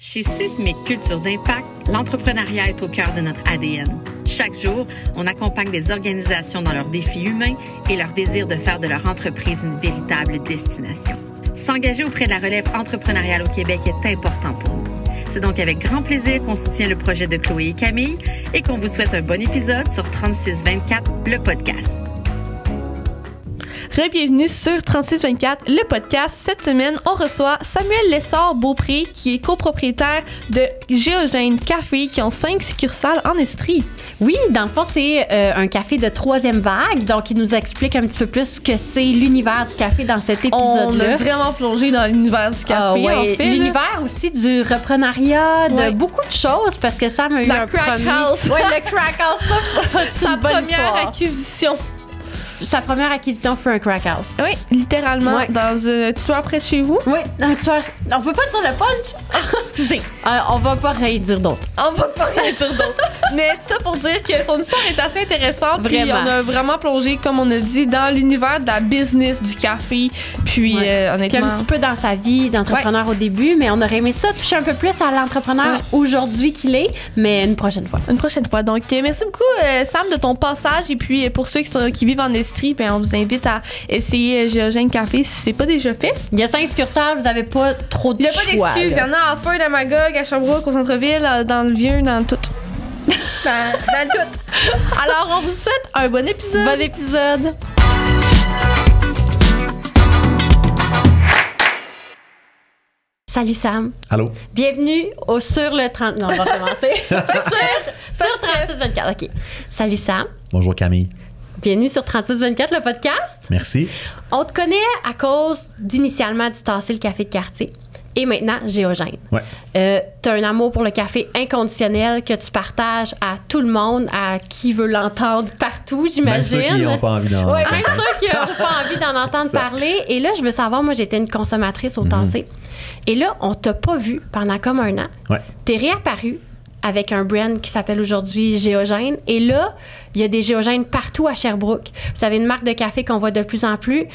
Chez Sismic Culture d'Impact, l'entrepreneuriat est au cœur de notre ADN. Chaque jour, on accompagne des organisations dans leurs défis humains et leur désir de faire de leur entreprise une véritable destination. S'engager auprès de la relève entrepreneuriale au Québec est important pour nous. C'est donc avec grand plaisir qu'on soutient le projet de Chloé et Camille et qu'on vous souhaite un bon épisode sur 3624, le podcast. Bienvenue sur 3624, le podcast. Cette semaine, on reçoit Samuel Lessard-Beaupré, qui est copropriétaire de Géogène Café, qui ont 5 succursales en Estrie. Oui, dans le fond, c'est un café de troisième vague. Donc, il nous explique un petit peu plus ce que c'est l'univers du café dans cet épisode-là. On a vraiment plongé dans l'univers du café, en fait. L'univers aussi du reprenariat, de beaucoup de choses, parce que Sam a eu un crack premier... house. Oui, le crack house. Sa première acquisition. Sa première acquisition fut un crack house. Oui, littéralement, dans un tueur près de chez vous. Oui, un tueur. On peut pas dire le punch. Excusez. On va pas rien dire d'autre. On va pas rien dire d'autre. Mais tout ça pour dire que son histoire est assez intéressante. Puis on a vraiment plongé, comme on a dit, dans l'univers de la business du café. Puis honnêtement. Puis un petit peu dans sa vie d'entrepreneur au début, mais on aurait aimé ça toucher un peu plus à l'entrepreneur aujourd'hui qu'il est, mais une prochaine fois. Une prochaine fois. Donc, merci beaucoup, Sam, de ton passage. Et puis, pour ceux qui vivent en Estrie, ben, on vous invite à essayer Géogène Café si c'est pas déjà fait. Il y a 5 succursales, vous avez pas trop de choix. Il n'y a pas d'excuses. Il y en a à Feu, à Magog, à Sherbrooke, au centre-ville, dans le vieux, dans tout. dans tout. Alors, on vous souhaite un bon épisode. Bon épisode. Salut Sam. Allô. Bienvenue sur le 30... Non, on va commencer. sur 3624, OK. Salut Sam. Bonjour Camille. Bienvenue sur 3624, le podcast. Merci. On te connaît à cause d'initialement du Tasser le café de quartier et maintenant Géogène. Ouais. Tu as un amour pour le café inconditionnel que tu partages à tout le monde, à qui veut l'entendre partout, j'imagine. Même ceux qui n'ont pas envie d'en entendre. Oui, même ceux qui n'ont pas envie d'en entendre parler. Et là, je veux savoir, moi, j'étais une consommatrice au Tasser. Et là, on t'a pas vu pendant comme un an. Ouais. T'es réapparu avec un brand qui s'appelle aujourd'hui Géogène. Et là, il y a des Géogènes partout à Sherbrooke. Vous avez une marque de café qu'on voit de plus en plus.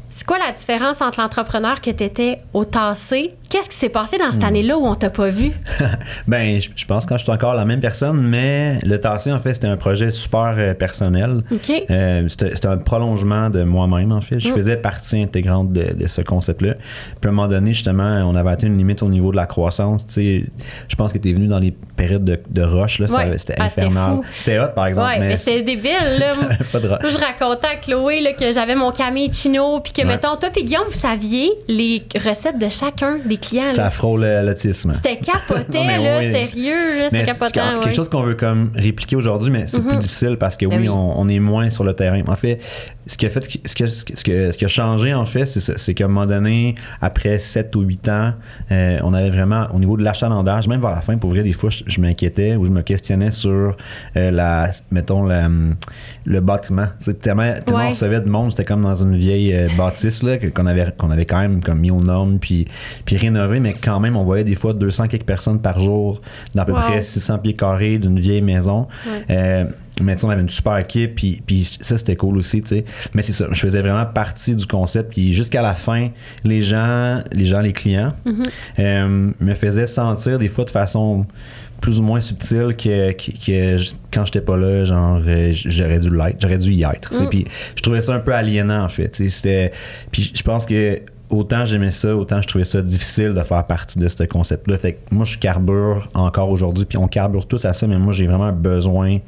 C'est quoi la différence entre l'entrepreneur que tu étais au Tasser? Qu'est-ce qui s'est passé dans cette année-là où on t'a pas vu? Ben, je pense que je suis encore la même personne, mais le Tasser, en fait, c'était un projet super personnel. OK. C'était un prolongement de moi-même, en fait. Je faisais partie intégrante de ce concept-là. Puis à un moment donné, justement, on avait atteint une limite au niveau de la croissance. Tu sais, je pense que tu es venu dans les périodes de rush, là, c'était infernal. C'était hot, par exemple. Oui, mais c'était débile, là. Pas de rush. Moi, je racontais à Chloé là, que j'avais mon Camille Chino, puis que, mettons, toi et Guillaume, vous saviez les recettes de chacun des clients. Ça frôle l'autisme. C'était capoté, là, sérieux, là, c'était capotant. Quelque chose qu'on veut comme répliquer aujourd'hui, mais c'est plus difficile parce que on est moins sur le terrain. En fait, ce qui a changé, en fait, c'est qu'à un moment donné, après 7 ou 8 ans, on avait vraiment, au niveau de l'achalandage, même vers la fin, pour vrai, des fois, je m'inquiétais ou je me questionnais sur le bâtiment. Tellement on recevait de monde, c'était comme dans une vieille bâtisse là, qu'on avait quand même comme mis aux normes puis rénové, mais quand même, on voyait des fois 200 quelques personnes par jour dans à peu près 600 pieds carrés d'une vieille maison. Mais on avait une super équipe, puis ça, c'était cool aussi, tu sais. Mais c'est ça, je faisais vraiment partie du concept, puis jusqu'à la fin, les clients, me faisaient sentir des fois de façon plus ou moins subtile que quand j'étais pas là, genre, j'aurais dû y être, tu sais. Puis je trouvais ça un peu aliénant, en fait, tu sais. Puis je pense que autant j'aimais ça, autant je trouvais ça difficile de faire partie de ce concept-là. Fait que moi, je carbure encore aujourd'hui, puis on carbure tous à ça, mais moi, j'ai vraiment un besoin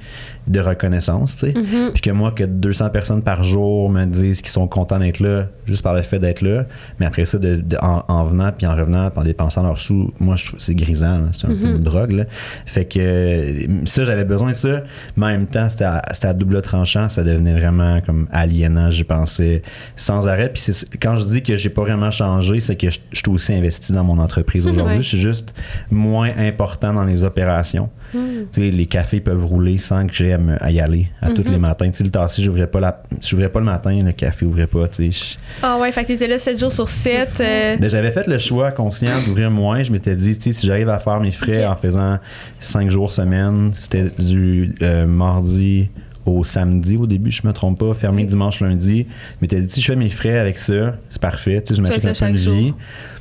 de reconnaissance, tu sais. Puis que moi, que 200 personnes par jour me disent qu'ils sont contents d'être là, juste par le fait d'être là, mais après ça, en venant, puis en revenant, puis en dépensant leurs sous, moi, je trouve c'est grisant, là. C'est un peu une drogue, là. Fait que ça, j'avais besoin de ça, mais en même temps, c'était à double tranchant, ça devenait vraiment comme aliénant, j'y pensais sans arrêt. Puis quand je dis que j'ai pas vraiment changé, c'est que je suis aussi investi dans mon entreprise aujourd'hui. Je suis juste moins important dans les opérations. Tu sais, les cafés peuvent rouler sans que j'ai à y aller à tous les matins. Tu sais, le Tasser, j'ouvrais pas le matin, le café ouvrait pas. Tu sais. Ah ouais, fait que t'étais là 7 jours sur 7. Ben, j'avais fait le choix conscient d'ouvrir moins. Je m'étais dit, tu sais, si j'arrive à faire mes frais en faisant 5 jours semaine, c'était du mardi au samedi au début, je me trompe pas, fermé dimanche, lundi. Mais t'as dit, si je fais mes frais avec ça, c'est parfait. Tu sais, je m'achète un peu de vie.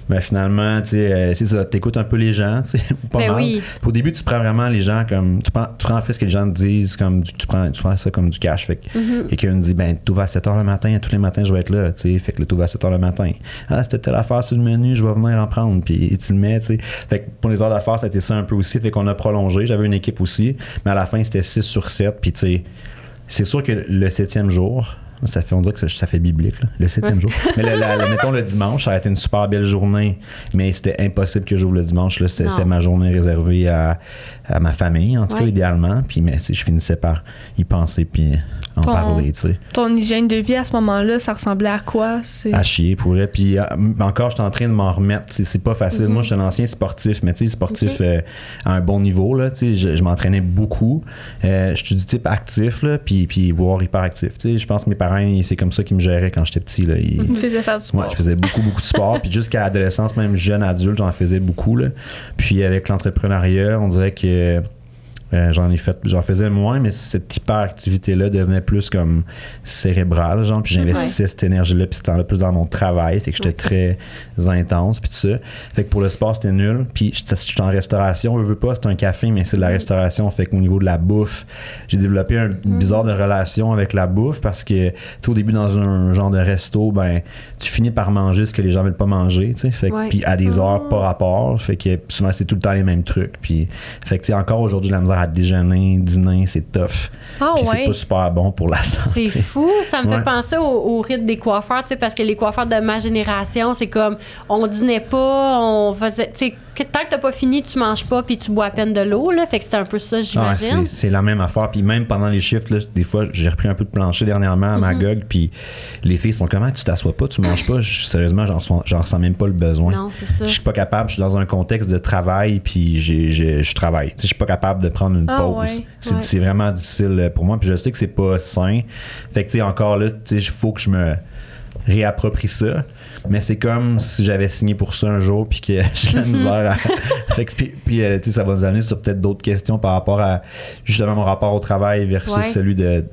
Ben finalement, tu sais, c'est ça, t'écoutes un peu les gens, tu sais, pas mal. Oui. Au début, tu prends vraiment les gens comme, tu prends en fait ce que les gens te disent, comme, tu prends ça comme du cash. Fait que quelqu'un me dit, ben, tout va à 7h le matin, tous les matins, je vais être là, tu sais, fait que le tout va à 7h le matin. Ah, c'était telle affaire sur le menu, je vais venir en prendre, puis tu le mets, tu sais. Fait que pour les heures d'affaires, ça a été ça un peu aussi, fait qu'on a prolongé, j'avais une équipe aussi, mais à la fin, c'était 6 sur 7, puis tu sais, c'est sûr que le 7e jour, on dirait que ça fait biblique, là, le 7e jour. Mais mettons le dimanche, ça a été une super belle journée, mais c'était impossible que j'ouvre le dimanche. Là, c'était ma journée réservée à ma famille, en tout cas, idéalement. Puis, mais je finissais par y penser puis en parler. T'sais. Ton hygiène de vie à ce moment-là, ça ressemblait à quoi? À chier, pour vrai. Puis encore, j'étais en train de m'en remettre. C'est pas facile. Moi, je suis un ancien sportif, mais sportif à un bon niveau. Là, je m'entraînais beaucoup. Je suis du type actif, là, puis voire hyperactif. Je pense que mes parents, c'est comme ça qu'ils me géraient quand j'étais petit. Là. Ils me faisaient faire du sport. Ouais, je faisais beaucoup de sport. Puis jusqu'à l'adolescence, même jeune adulte, j'en faisais beaucoup. Là. Puis avec l'entrepreneuriat, on dirait que j'en faisais moins, mais cette hyperactivité-là devenait plus comme cérébrale, genre, puis j'investissais cette énergie-là, puis c'était plus dans mon travail, fait que j'étais très intense, puis tout ça. Fait que pour le sport, c'était nul, puis j'étais en restauration, je veux pas, c'est un café, mais c'est de la restauration, fait qu'au niveau de la bouffe, j'ai développé une bizarre de relation avec la bouffe, parce que, tu sais, au début, dans un genre de resto, ben, tu finis par manger ce que les gens veulent pas manger, tu sais, fait que, puis à des heures pas rapport, fait que souvent, c'est tout le temps les mêmes trucs, puis, fait que, tu sais, encore aujourd'hui, la misère à déjeuner, dîner, c'est tough. Puis c'est pas super bon pour la santé. C'est fou. Ça me fait penser au rythme des coiffeurs, tu sais, parce que les coiffeurs de ma génération, c'est comme, on dînait pas, on faisait, tu sais, tant que t'as pas fini, tu manges pas puis tu bois à peine de l'eau, là. Fait que c'est un peu ça, j'imagine. C'est la même affaire. Puis même pendant les shifts, là, des fois, j'ai repris un peu de plancher dernièrement à Magog, puis les filles sont comme, tu t'assois pas, tu manges pas. Sérieusement, j'en ressens même pas le besoin. Non, c'est ça. Je suis pas capable, je suis dans un contexte de travail, puis je travaille. Je suis pas capable de prendre une pause. C'est vraiment difficile pour moi, puis je sais que c'est pas sain. Fait que, tu sais, encore là, il faut que je me réapproprie ça. Mais c'est comme si j'avais signé pour ça un jour puis que j'ai la misère à... Fait que, puis ça va nous amener sur peut-être d'autres questions par rapport à justement mon rapport au travail versus celui de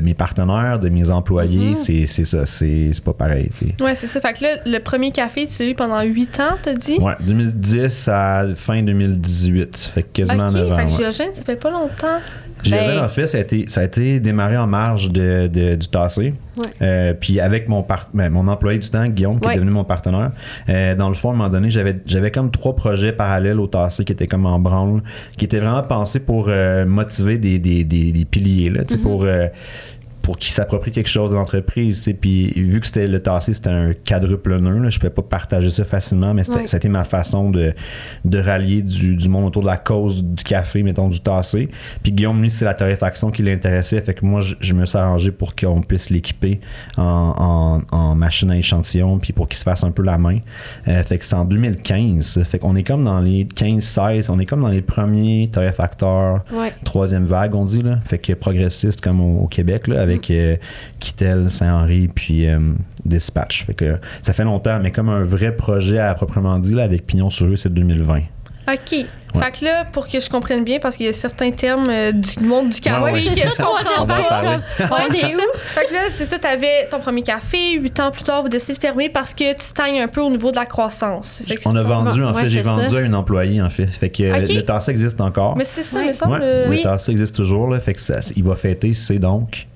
mes partenaires, de mes employés. C'est ça, c'est pas pareil. T'sais. Ouais, c'est ça. Fait que là, le premier café, tu l'as eu pendant 8 ans, t'as dit? Ouais, 2010 à fin 2018. Fait que quasiment 9 ans. Fait que Géogène, ça fait pas longtemps. Géogène, en fait, ça a été démarré en marge du Tassé. Puis avec mon employé du temps, Guillaume, qui est devenu mon partenaire, dans le fond, à un moment donné, j'avais comme 3 projets parallèles au Tassé qui étaient comme en branle, qui étaient vraiment pensés pour motiver des piliers, là, pour qu'ils s'approprient quelque chose de l'entreprise. Puis vu que c'était le Tassé, c'était un quadruple nœud, là, je ne pouvais pas partager ça facilement, mais ça a été ma façon de rallier du monde autour de la cause du café, mettons, du Tassé. Puis Guillaume, lui, c'est la torréfaction qui l'intéressait, fait que moi, je me suis arrangé pour qu'on puisse l'équiper en machine à échantillon, puis pour qu'il se fasse un peu la main. Fait que c'est en 2015. Fait qu'on est comme dans les 15-16, on est comme dans les premiers torréfacteurs, 3e vague, on dit, là. Fait que progressiste comme au Québec, là, avec Kittel, Saint-Henri, puis Dispatch. Fait que ça fait longtemps, mais comme un vrai projet à proprement dit, là, avec Pignon sur rue, c'est 2020. OK. Fait que là, pour que je comprenne bien, parce qu'il y a certains termes du monde du café que je comprends pas. On est où? Fait que là, c'est ça, t'avais ton premier café, 8 ans plus tard, vous décidez de fermer parce que tu stagnes un peu au niveau de la croissance. C'est ça on a vendu, en fait, j'ai vendu à une employée, en fait. Fait que le Tassé existe encore. Mais c'est ça, il me semble. Le Tassé existe toujours, là. Fait que il va fêter, c'est donc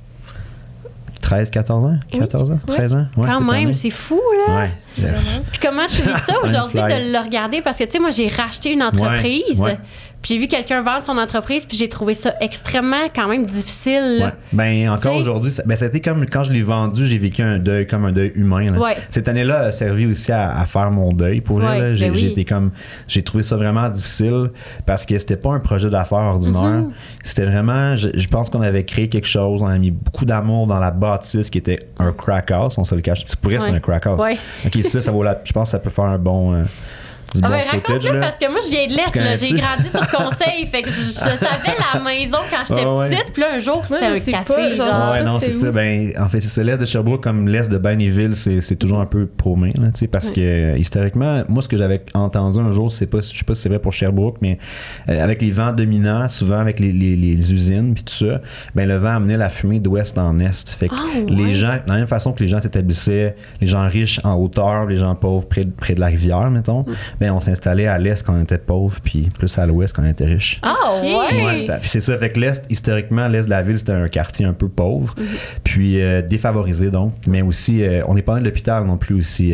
13, 14 ans? 14 ans? 13 ans? Ouais, quand même, c'est fou, là. Ouais. Puis comment tu vis ça aujourd'hui de le regarder? Parce que, tu sais, moi, j'ai racheté une entreprise. Puis j'ai vu quelqu'un vendre son entreprise, puis j'ai trouvé ça extrêmement, quand même, difficile. Ouais. Ben, encore aujourd'hui, c'était comme quand je l'ai vendu, j'ai vécu un deuil, comme un deuil humain. Là. Cette année-là a servi aussi à faire mon deuil. Pour elle, j'ai trouvé ça vraiment difficile parce que c'était pas un projet d'affaires ordinaire. C'était vraiment, je pense qu'on avait créé quelque chose, on a mis beaucoup d'amour dans la bâtisse qui était un crack house, on se le cache. Pour elle, c'était un crack house. OK, ça vaut je pense que ça peut faire un bon du bon footage. Là. Parce que moi, je viens de l'Est. Là, j'ai grandi sur Conseil. Fait que je savais la maison quand j'étais petite. Puis là, un jour, c'était un café. Non, c'est ça. Ben, en fait, c'est ça. L'Est de Sherbrooke, comme l'Est de Bennyville, c'est toujours un peu paumé. Là, parce que historiquement, moi, ce que j'avais entendu un jour, je sais pas si c'est vrai pour Sherbrooke, mais avec les vents dominants, souvent avec les usines puis tout ça, ben, le vent amenait la fumée d'ouest en est. Fait que les gens, de la même façon que les gens s'établissaient, les gens riches en hauteur, les gens pauvres près de la rivière, mettons, ben, on s'installait à l'est quand on était pauvre, puis plus à l'ouest quand on était riche. Puis c'est ça. Fait que l'est, historiquement, l'est de la ville, c'était un quartier un peu pauvre, puis défavorisé, donc, mais aussi, on n'est pas dans l'hôpital non plus aussi.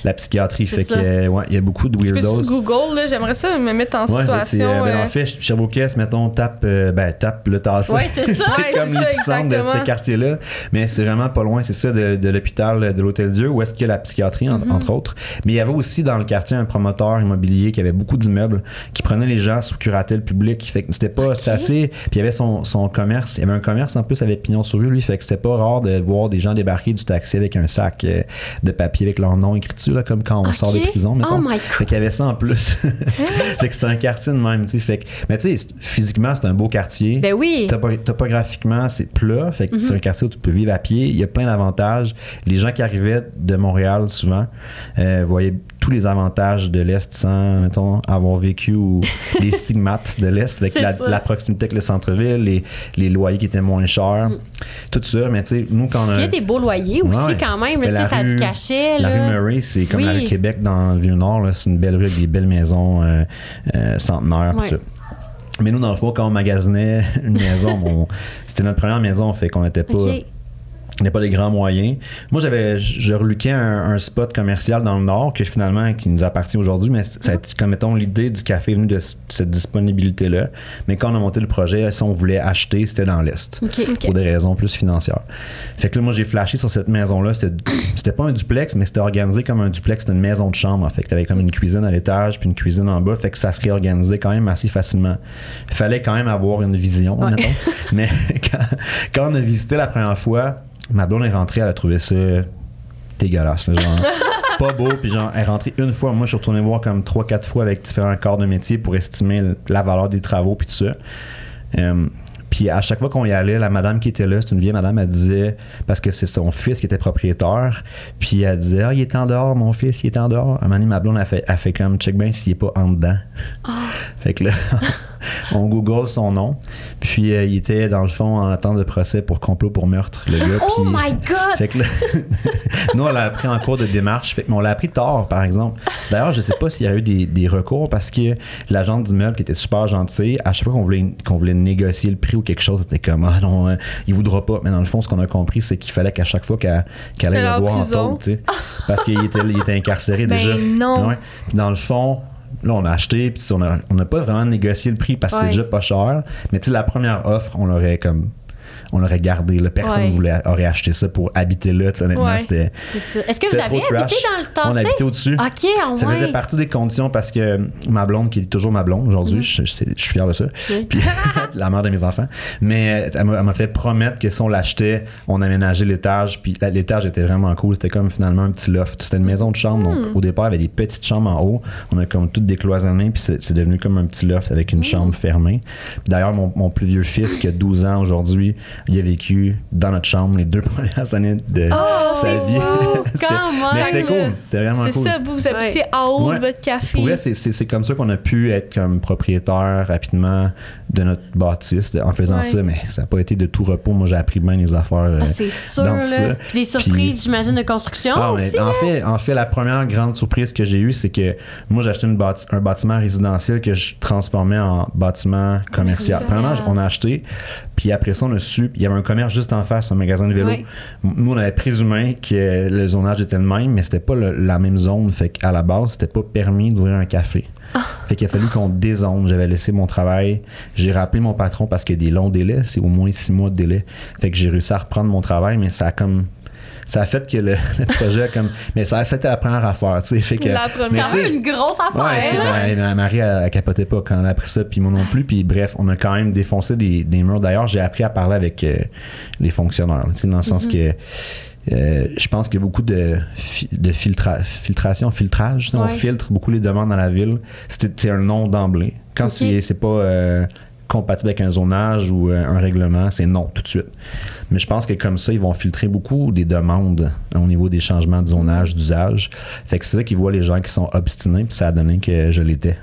La psychiatrie. Fait que, il y a beaucoup de weirdos. Sur Google, là, j'aimerais ça me mettre en situation. En fait, Sherbrooke-Est, mettons, tape le Tassé. Oui, c'est ça. C'est comme l'épicentre de ce quartier-là. Mais c'est vraiment pas loin, c'est ça, de l'hôpital de l'Hôtel-Dieu, où est-ce qu'il y a la psychiatrie, entre autres. Mais il y avait aussi dans le quartier un promoteur immobilier qui avait beaucoup d'immeubles, qui prenait les gens sous curatelle publique. Fait que c'était pas assez. Puis il y avait son commerce. Il y avait un commerce en plus avec pignon sur rue, lui. Fait que c'était pas rare de voir des gens débarquer du taxi avec un sac de papier avec leur nom écrit dessus, là, comme quand on sort de prison, mettons. Fait qu'il y avait ça en plus. Fait que c'était un quartier de même, tu sais. Fait que, mais tu sais, physiquement, c'est un beau quartier. Ben oui. Topographiquement, c'est plat. Fait que c'est un quartier où tu peux vivre à pied. Il y a plein d'avantages. Les gens qui arrivaient de Montréal, souvent, voyaient tous les avantages de l'Est sans, mettons, avoir vécu les stigmates de l'Est, avec la proximité avec le centre-ville, les loyers qui étaient moins chers, tout ça. Mais tu sais, nous, quand on a... Il y a des beaux loyers aussi, quand même. Tu sais, ça a du cachet. La rue Murray, c'est comme la rue Québec dans le Vieux-Nord. Là, c'est une belle rue avec des belles maisons centenaires, tout ça. Mais nous, dans le fond, quand on magasinait une maison, c'était notre première maison, fait qu'on n'était pas... Il n'y a pas des grands moyens. Moi, je reluquais un spot commercial dans le Nord qui nous appartient aujourd'hui, mais ça a été, comme mettons, l'idée du café est venue de cette disponibilité-là. Mais quand on a monté le projet, si on voulait acheter, c'était dans l'Est. Pour des raisons plus financières. Fait que là, moi, j'ai flashé sur cette maison-là. C'était pas un duplex, mais c'était organisé comme un duplex. C'était une maison de chambre, en fait. T'avais comme une cuisine à l'étage puis une cuisine en bas. Fait que ça se réorganisait quand même assez facilement. Il fallait quand même avoir une vision, mettons. Mais quand on a visité la première fois, ma blonde est rentrée, elle a trouvé ça dégueulasse, là, genre pas beau, puis genre elle est rentrée une fois, moi je suis retourné voir comme 3-4 fois avec différents corps de métier pour estimer la valeur des travaux puis tout ça. Puis à chaque fois qu'on y allait, la madame qui était là, c'est une vieille madame, elle disait, parce que c'est son fils qui était propriétaire, puis elle disait, il est en dehors, mon fils, il est en dehors. À un moment donné, ma blonde a fait comme, check bien s'il est pas en dedans. Fait que là, on google son nom, puis il était dans le fond en attente de procès pour complot pour meurtre, le gars. Oh my God! Fait que là, nous, on l'a appris en cours de démarche, mais on l'a appris tard, par exemple. D'ailleurs, je sais pas s'il y a eu des recours, parce que l'agente d'immeuble qui était super gentille, à chaque fois qu'on voulait négocier le prix ou quelque chose, c'était comme, ah non, il voudra pas. Mais dans le fond, ce qu'on a compris, c'est qu'il fallait qu'à chaque fois qu'elle allait le voir en taule, tu sais, parce qu'il était incarcéré déjà. Non. Ouais. Puis dans le fond, là, on a acheté, puis on n'a pas vraiment négocié le prix parce que c'est déjà pas cher. Mais tu sais, la première offre, on l'aurait gardé. Là. Personne aurait acheté ça pour habiter là. Honnêtement, c'était. Est-ce que vous avez habité dans le Tassé? On habitait au-dessus. OK, ça faisait partie des conditions parce que ma blonde, qui est toujours ma blonde aujourd'hui, je suis fier de ça. Puis la mère de mes enfants. Mais elle m'a fait promettre que si on l'achetait, on aménageait l'étage. Puis l'étage était vraiment cool. C'était comme finalement un petit loft. C'était une maison de chambre. Donc au départ, il y avait des petites chambres en haut. On a comme tout décloisonné. Puis c'est devenu comme un petit loft avec une chambre fermée. D'ailleurs, mon plus vieux fils, qui a 12 ans aujourd'hui, il a vécu dans notre chambre les 2 premières années de sa vie. Mais c'était cool. C'était vraiment cool. C'est ça, vous habitiez en haut de votre café. Pour vrai, c'est comme ça qu'on a pu être comme propriétaire rapidement de notre bâtisse en faisant ça, mais ça n'a pas été de tout repos. Moi, j'ai appris bien les affaires c'est sûr, dans ça. Des surprises, j'imagine, de construction aussi. En fait, la première grande surprise que j'ai eue, c'est que moi, j'ai acheté un bâtiment résidentiel que je transformais en bâtiment commercial. Premièrement, on a acheté, puis après ça, on a su, il y avait un commerce juste en face, un magasin de vélo. Nous, on avait présumé que le zonage était le même, mais c'était pas la même zone. Fait qu'à la base, c'était pas permis d'ouvrir un café. Fait qu'il a fallu qu'on dézone. J'avais laissé mon travail. J'ai rappelé mon patron parce qu'il y a des longs délais. C'est au moins 6 mois de délai. Fait que j'ai réussi à reprendre mon travail, mais ça a fait que le projet mais c'était la première affaire, tu sais. Fait que la première, c'est une grosse affaire. Ma Marie elle capotait pas quand elle a appris ça, puis moi non plus. Puis bref, on a quand même défoncé des murs. D'ailleurs, j'ai appris à parler avec les fonctionnaires, tu sais, dans le sens que je pense qu'il y a beaucoup de filtrage. On filtre beaucoup les demandes dans la ville. C'est un non d'emblée. Quand c'est pas compatible avec un zonage ou un règlement, c'est non tout de suite. Mais je pense que comme ça, ils vont filtrer beaucoup des demandes au niveau des changements de zonage, d'usage. Fait que c'est là qu'ils voient les gens qui sont obstinés, puis ça a donné que je l'étais.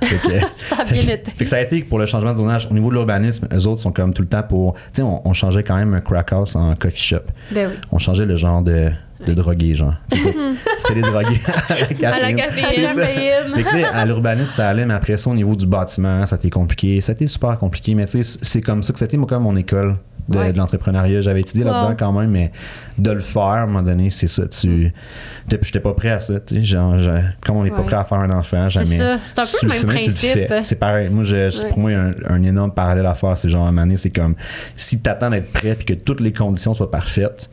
Ça a bien été. Fait que ça a été pour le changement de zonage. Au niveau de l'urbanisme, eux autres sont comme tout le temps pour... Tu sais, on changeait quand même un crack house en coffee shop. Ben oui. On changeait le genre de drogués, genre. C'était les drogués à la caféine. À la caféine. Tu sais, à l'urbanisme, ça allait, mais après ça, au niveau du bâtiment, ça a été compliqué. Ça a été super compliqué, mais tu sais, c'est comme ça que c'était, moi, comme mon école de l'entrepreneuriat. J'avais étudié là-dedans quand même, mais de le faire, à un moment donné, c'est ça. J'étais pas prêt à ça, tu sais. Genre, comme on n'est pas prêt à faire un enfant, jamais. C'est ça. C'est un peu le même principe. C'est pareil. Moi, pour moi, il y a un énorme parallèle à faire. C'est genre, à un moment donné, c'est comme si t'attends d'être prêt puis que toutes les conditions soient parfaites,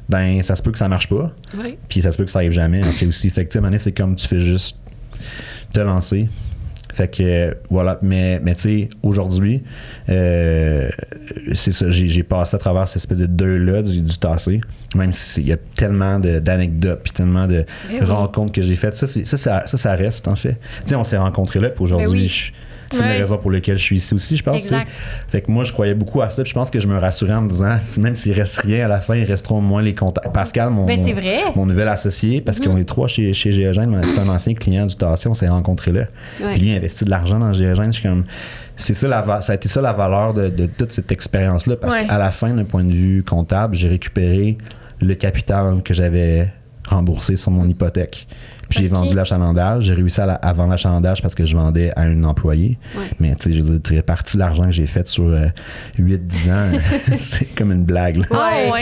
ben ça se peut que ça marche pas. Oui. Puis ça se peut que ça arrive jamais. En fait aussi. Fait que, tu sais, c'est comme tu fais juste te lancer. Fait que voilà, mais tu sais, aujourd'hui, c'est ça, j'ai passé à travers cette espèce de deuil-là du tassé, même s'il y a tellement d'anecdotes puis tellement de rencontres que j'ai faites. Ça reste, en fait. Tu sais, on s'est rencontrés là, puis aujourd'hui, c'est la raison pour laquelle je suis ici aussi, je pense. Exact. Fait que moi, je croyais beaucoup à ça. Puis je pense que je me rassurais en me disant, même s'il reste rien à la fin, il resteront au moins les contacts. Pascal, mon nouvel associé, parce qu'on est trois chez Géogène, c'est un ancien client du Tassé, on s'est rencontrés là. Puis lui, il a investi de l'argent dans Géogène. Je suis comme, ça a été ça la valeur de toute cette expérience-là. Parce qu'à la fin, d'un point de vue comptable, j'ai récupéré le capital que j'avais remboursé sur mon hypothèque. Puis j'ai vendu l'achalandage. J'ai réussi à vendre l'achalandage parce que je vendais à un employé. Ouais. Mais tu sais, je veux dire, tu répartis l'argent que j'ai fait sur 8-10 ans. C'est comme une blague.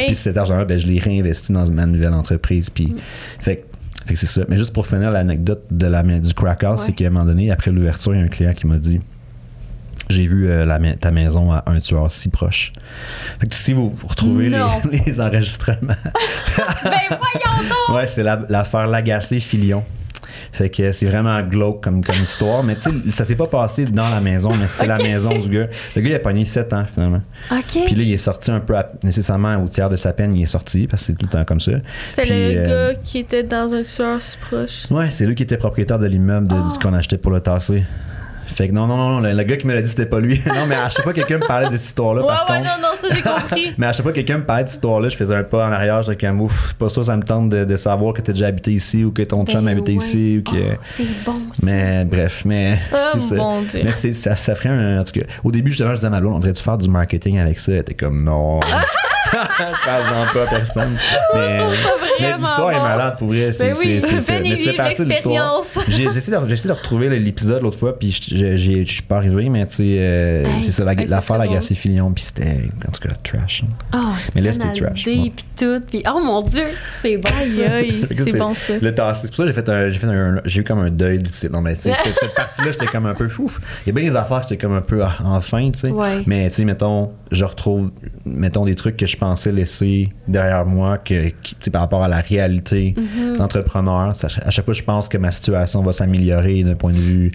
Puis cet argent-là, ben, je l'ai réinvesti dans ma nouvelle entreprise. Puis, fait que c'est ça. Mais juste pour finir l'anecdote du crack house, c'est qu'à un moment donné, après l'ouverture, il y a un client qui m'a dit, j'ai vu ta maison à un tueur si proche. Fait que si vous retrouvez les enregistrements. Ben voyons donc! Ouais, c'est l'affaire Lagacé-Filion. Fait que c'est vraiment glauque comme histoire. Mais tu sais, ça s'est pas passé dans la maison, mais c'était la maison du gars. Le gars, il a pogné 7 ans, finalement. OK. Puis là, il est sorti un peu nécessairement au tiers de sa peine, il est sorti, parce que c'est tout le temps comme ça. C'était le gars qui était dans un tueur si proche. Ouais, c'est lui qui était propriétaire de l'immeuble qu'on achetait pour le tasser. Fait que non, le gars qui me l'a dit, c'était pas lui. Non, mais à chaque fois que quelqu'un me parlait de cette histoire-là, par contre, non, ça j'ai compris. Mais à chaque fois que quelqu'un me parlait de cette histoire-là, je faisais un pas en arrière, j'étais comme, ouf, pas sûr, ça me tente de savoir que t'as déjà habité ici ou que ton chum habitait ici. Ou que... c'est bon, ça. Mais bref, c'est ça. Bon Dieu. Mais ça ferait en tout cas, au début, justement, je disais à ma blonde, on devrait-tu faire du marketing avec ça? Elle était comme, non. Parle-en pas à personne. Mais l'histoire est malade pour vrai. C'est mais c'était partie de l'histoire. J'ai essayé de retrouver l'épisode l'autre fois, puis je suis pas arrivé, mais tu sais, c'est ça, l'affaire Lagacé-Filion, puis c'était, en tout cas, trash. Mais là, c'était trash. Puis tout, puis oh mon Dieu, c'est bon. Aïe, c'est bon ça. Le tassé. C'est pour ça que j'ai eu comme un deuil difficile. Non, mais cette partie-là, j'étais comme un peu fouf. Il y a bien des affaires que j'étais comme un peu enfin, tu sais. Mais tu sais, mettons, je retrouve, des trucs que je pensais laisser derrière moi par rapport à la réalité d'entrepreneur. À chaque fois, je pense que ma situation va s'améliorer d'un point de vue,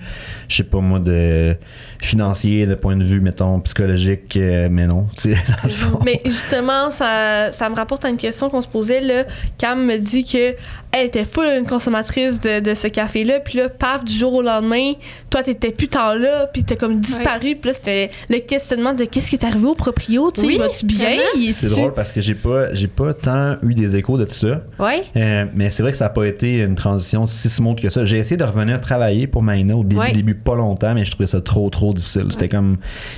je sais pas moi, de financier, d'un point de vue, mettons, psychologique, mais non. Dans le fond. Mais justement, ça me rapporte à une question qu'on se posait. Là. Cam me dit que elle était full une consommatrice de ce café-là, puis là, paf, du jour au lendemain, toi, t'étais plus tant là, puis t'as comme disparu, puis là, c'était le questionnement de qu'est-ce qui est arrivé au proprio, tu sais, vas-tu bien? C'est drôle parce que j'ai pas tant eu des échos de tout ça. Mais c'est vrai que ça n'a pas été une transition si smooth que ça. J'ai essayé de revenir travailler pour Maïna au début pas longtemps, mais je trouvais ça trop difficile.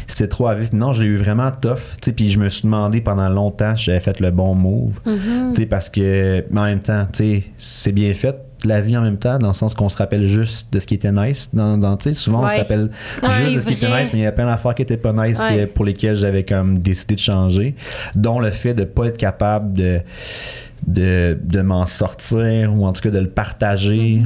C'était trop à vivre. Non, j'ai eu vraiment tough, tu sais, puis je me suis demandé pendant longtemps si j'avais fait le bon move, tu sais, parce que, mais en même temps, tu sais, c'est bien fait la vie en même temps, dans le sens qu'on se rappelle juste de ce qui était nice. Tu sais, souvent, on se rappelle juste de ce qui était nice, mais il y a plein d'affaires qui étaient pas nice pour lesquelles j'avais comme décidé de changer, dont le fait de pas être capable de m'en sortir, ou en tout cas de le partager.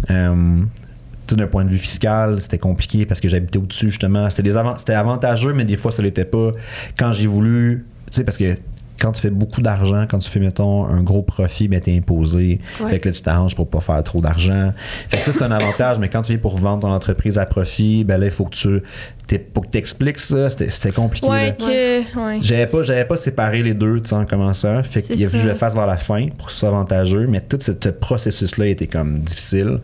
D'un point de vue fiscal, c'était compliqué parce que j'habitais au-dessus, justement. C'était avantageux, mais des fois, ça l'était pas. Quand j'ai voulu... Tu sais, parce que quand tu fais beaucoup d'argent, quand tu fais, mettons, un gros profit, ben, t'es imposé. Fait que là, tu t'arranges pour pas faire trop d'argent. Fait que ça, c'est un avantage, mais quand tu viens pour vendre ton entreprise à profit, ben là, il faut que tu expliques ça. C'était compliqué. J'avais pas séparé les deux, tu sais, en commençant. Fait qu'il a fallu que je le fasse vers la fin pour que ce soit avantageux, mais tout ce processus-là était comme difficile.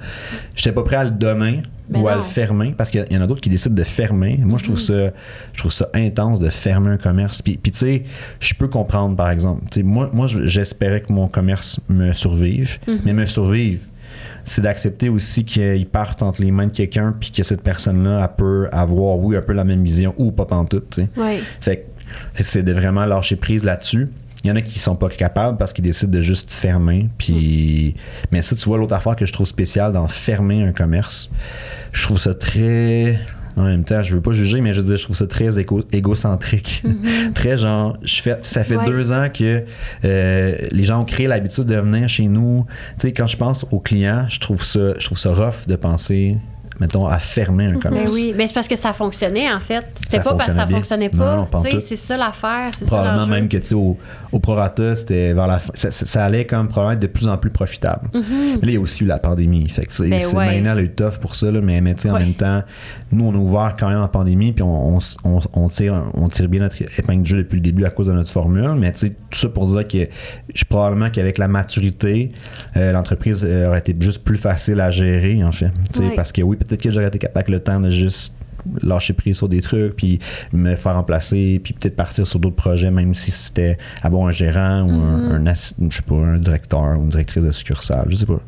J'étais pas prêt à le donner. Ou à le fermer, parce qu'il y en a d'autres qui décident de fermer. Moi, je trouve ça intense de fermer un commerce. Puis tu sais, je peux comprendre, par exemple. Moi, j'espérais que mon commerce me survive, mais me survive, c'est d'accepter aussi qu'il parte entre les mains de quelqu'un, puis que cette personne-là, elle peut avoir, oui, un peu la même vision, ou pas pantoute, tu sais. Fait que c'est de vraiment lâcher prise là-dessus. Il y en a qui sont pas capables parce qu'ils décident de juste fermer. Puis, mais ça, tu vois, l'autre affaire que je trouve spéciale dans fermer un commerce, je trouve ça très... En même temps, je veux pas juger, mais je veux dire, je trouve ça très égocentrique. Très genre, ça fait 2 ans que les gens ont créé l'habitude de venir chez nous. Tu sais, quand je pense aux clients, je trouve ça rough de penser... mettons, à fermer un commerce. Mais oui, mais c'est parce que ça fonctionnait, en fait. C'était pas parce que ça fonctionnait pas. C'est ça l'affaire. Probablement même que, tu sais, au prorata, c'était vers la fin. Ça allait comme probablement être de plus en plus profitable. Mais là, il y a aussi eu la pandémie. Fait que, maintenant, elle a eu tough pour ça, là, mais tu sais, en même temps, nous, on a ouvert quand même en pandémie, puis on tire bien notre épingle du jeu depuis le début à cause de notre formule. Mais tu sais, tout ça pour dire que probablement qu'avec la maturité, l'entreprise aurait été juste plus facile à gérer, en fait. Parce que oui, peut-être que j'aurais été capable avec le temps de juste lâcher prise sur des trucs, puis me faire remplacer, puis peut-être partir sur d'autres projets, même si c'était un gérant ou un directeur ou une directrice de succursale, je sais pas.